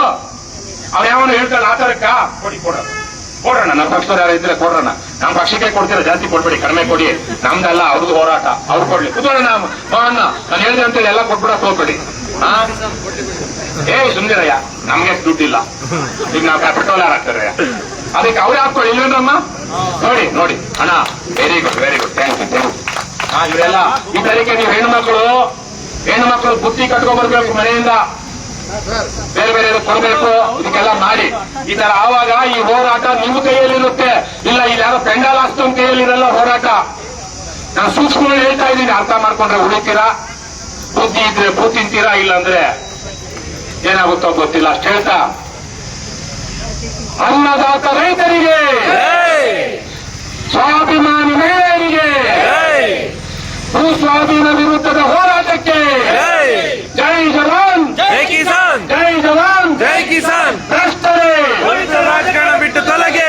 Speaker 1: ಅವ್ರು ಯಾವನ ಹೇಳ್ತಾರೆ ಆ ತರಕ್ಕ ಕೊಡೋಣ, ನಮ್ಮ ಪಕ್ಷದವ್ರು ಯಾರು ಇದ್ರೆ ಕೊಡೋಣ. ನಮ್ಮ ಪಕ್ಷಕ್ಕೆ ಕೊಡ್ತೀರ, ಜಾಸ್ತಿ ಕೊಡ್ಬೇಡಿ, ಕಡಿಮೆ ಕೊಡಿ. ನಮ್ದೆಲ್ಲ ಅವ್ರದ್ದು ಹೋರಾಟ, ಅವ್ರು ಕೊಡ್ಲಿ. ಕುತ್ಕೊಳ್ಳೋಣ. ನಾನು ಹೇಳಿದೆ ಅಂತೇಳಿ ಎಲ್ಲ ಕೊಟ್ಬಿಡಕ್ ಹೋಗ್ಬೇಡಿ. ಸುಂದಿರಯ್ಯ, ನಮ್ಗೆ ದುಡ್ಡಿಲ್ಲ, ಈಗ ನಾವು ಪೆಟ್ರೋಲ್ ಯಾರು ಹಾಕ್ತಾರೆ, ಅದಕ್ಕೆ ಅವ್ರೇ ಹಾಕೊಳ್ಳಿ. ಇಲ್ವೇನಮ್ಮ? ನೋಡಿ ಅಣ್ಣ, ವೆರಿ ಗುಡ್ ಥ್ಯಾಂಕ್ ಯು. ಇವರೆಲ್ಲ ಈ ತರೀಕೆ ನೀವು ಹೆಣ್ಣು ಮಕ್ಕಳು ಬುದ್ಧಿ ಕಟ್ಕೊಂಡ್ಬರ್ಬೇಕು ಮನೆಯಿಂದ, ಬೇರೆ ಕೊಡಬೇಕು. ಇದಕ್ಕೆಲ್ಲ ಮಾಡಿ ಈ ತರ ಆವಾಗ ಈ ಹೋರಾಟ ನಿಮ್ಮ ಕೈಯಲ್ಲಿರುತ್ತೆ. ಇಲ್ಲ ಇಲ್ಲಿ ಯಾರೋ ಪೆಂಡಾಲ್ ಹಾಕ್ತೋನ್ ಕೈಯಲ್ಲಿರಲ್ಲ ಹೋರಾಟ. ನಾನು ಸೂಕ್ಷ್ಮ ಹೇಳ್ತಾ ಇದ್ದೀನಿ, ಅರ್ಥ ಮಾಡ್ಕೊಂಡ್ರೆ ಉಳಿತೀರಾ, ಬುದ್ಧಿ ಇದ್ರೆ ಬೂತ್ ತಿಂತೀರಾ, ಇಲ್ಲ ಅಂದ್ರೆ ಏನಾಗುತ್ತೋ ಗೊತ್ತಿಲ್ಲ. ಅಷ್ಟು ಹೇಳ್ತಾ, ಅನ್ನದಾತ ರೈತರಿಗೆ, ಸ್ವಾಭಿಮಾನಿ ಮಹಿಳೆಯರಿಗೆ, ಭೂಸ್ವಾಧೀನ ವಿರುದ್ಧದ ಹೋರಾಟಕ್ಕೆ ಜೈ ಜವಾನ್,
Speaker 2: ಜೈ ಕಿಸಾನ್,
Speaker 1: ಜೈ ಜವಾನ್,
Speaker 2: ಜೈ ಕಿಸಾನ್.
Speaker 1: ಭ್ರಷ್ಟರೇ,
Speaker 2: ಪವಿತ್ರ ರಾಜಕಾರಣ ಬಿಟ್ಟು ತೊಲಗೆ,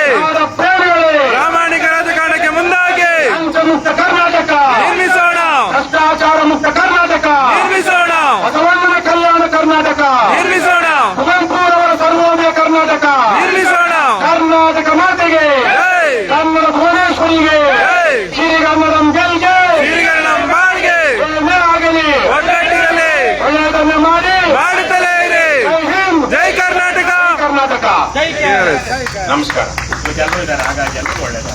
Speaker 1: ಪ್ರೇಮಿಗಳೇ,
Speaker 2: ಪ್ರಾಮಾಣಿಕ ರಾಜಕಾರಣಕ್ಕೆ ಮುಂದಾಗಿ
Speaker 1: ಲಂಚ ಮುಕ್ತ ಕರ್ನಾಟಕ
Speaker 2: ನಿರ್ಮಿಸೋಣ,
Speaker 1: ಭ್ರಷ್ಟಾಚಾರ ಮುಕ್ತ ಕರ್ನಾಟಕ
Speaker 2: ನಿರ್ಮಿಸೋಣ,
Speaker 1: ಬಸವಣ್ಣನ ಕಲ್ಯಾಣ ಕರ್ನಾಟಕ
Speaker 2: ನಿರ್ಮಿಸೋಣ,
Speaker 1: ಕುವೆಂಪುರವರ ಸರ್ವೋದಯ ಕರ್ನಾಟಕ
Speaker 2: ನಿರ್ಮಿಸೋಣ.
Speaker 1: ಕರ್ನಾಟಕ ಮಾತೆಗೆ, ಕನ್ನಡ ಭುವನೇಶ್ವರಿಗೆ, ಶ್ರೀಗನ್ನಡಂ ಗೆಲ್ಗೆ,
Speaker 2: ಸಿರಿಗನ್ನಡಂ ಬಾಳ್ಗೆ,
Speaker 1: ಆಗಲಿ,
Speaker 2: ಒಗ್ಗಟ್ಟಿನಲ್ಲಿ
Speaker 1: ಒಳ್ಳೆಯದನ್ನ
Speaker 2: ಮಾಡುತ್ತಲೇ ಇದೆ.
Speaker 1: ಜೈ ಹಿಂದ್,
Speaker 2: ಜೈ ಕರ್ನಾಟಕ.
Speaker 1: ಕರ್ನಾಟಕ.
Speaker 2: Yes.
Speaker 1: ನಮಸ್ಕಾರ. ಎಲ್ಲರೂ ಇದ್ದಾರೆ, ಹಾಗಾಗಿ ಎಲ್ಲರೂ ಒಳ್ಳೆಯದು.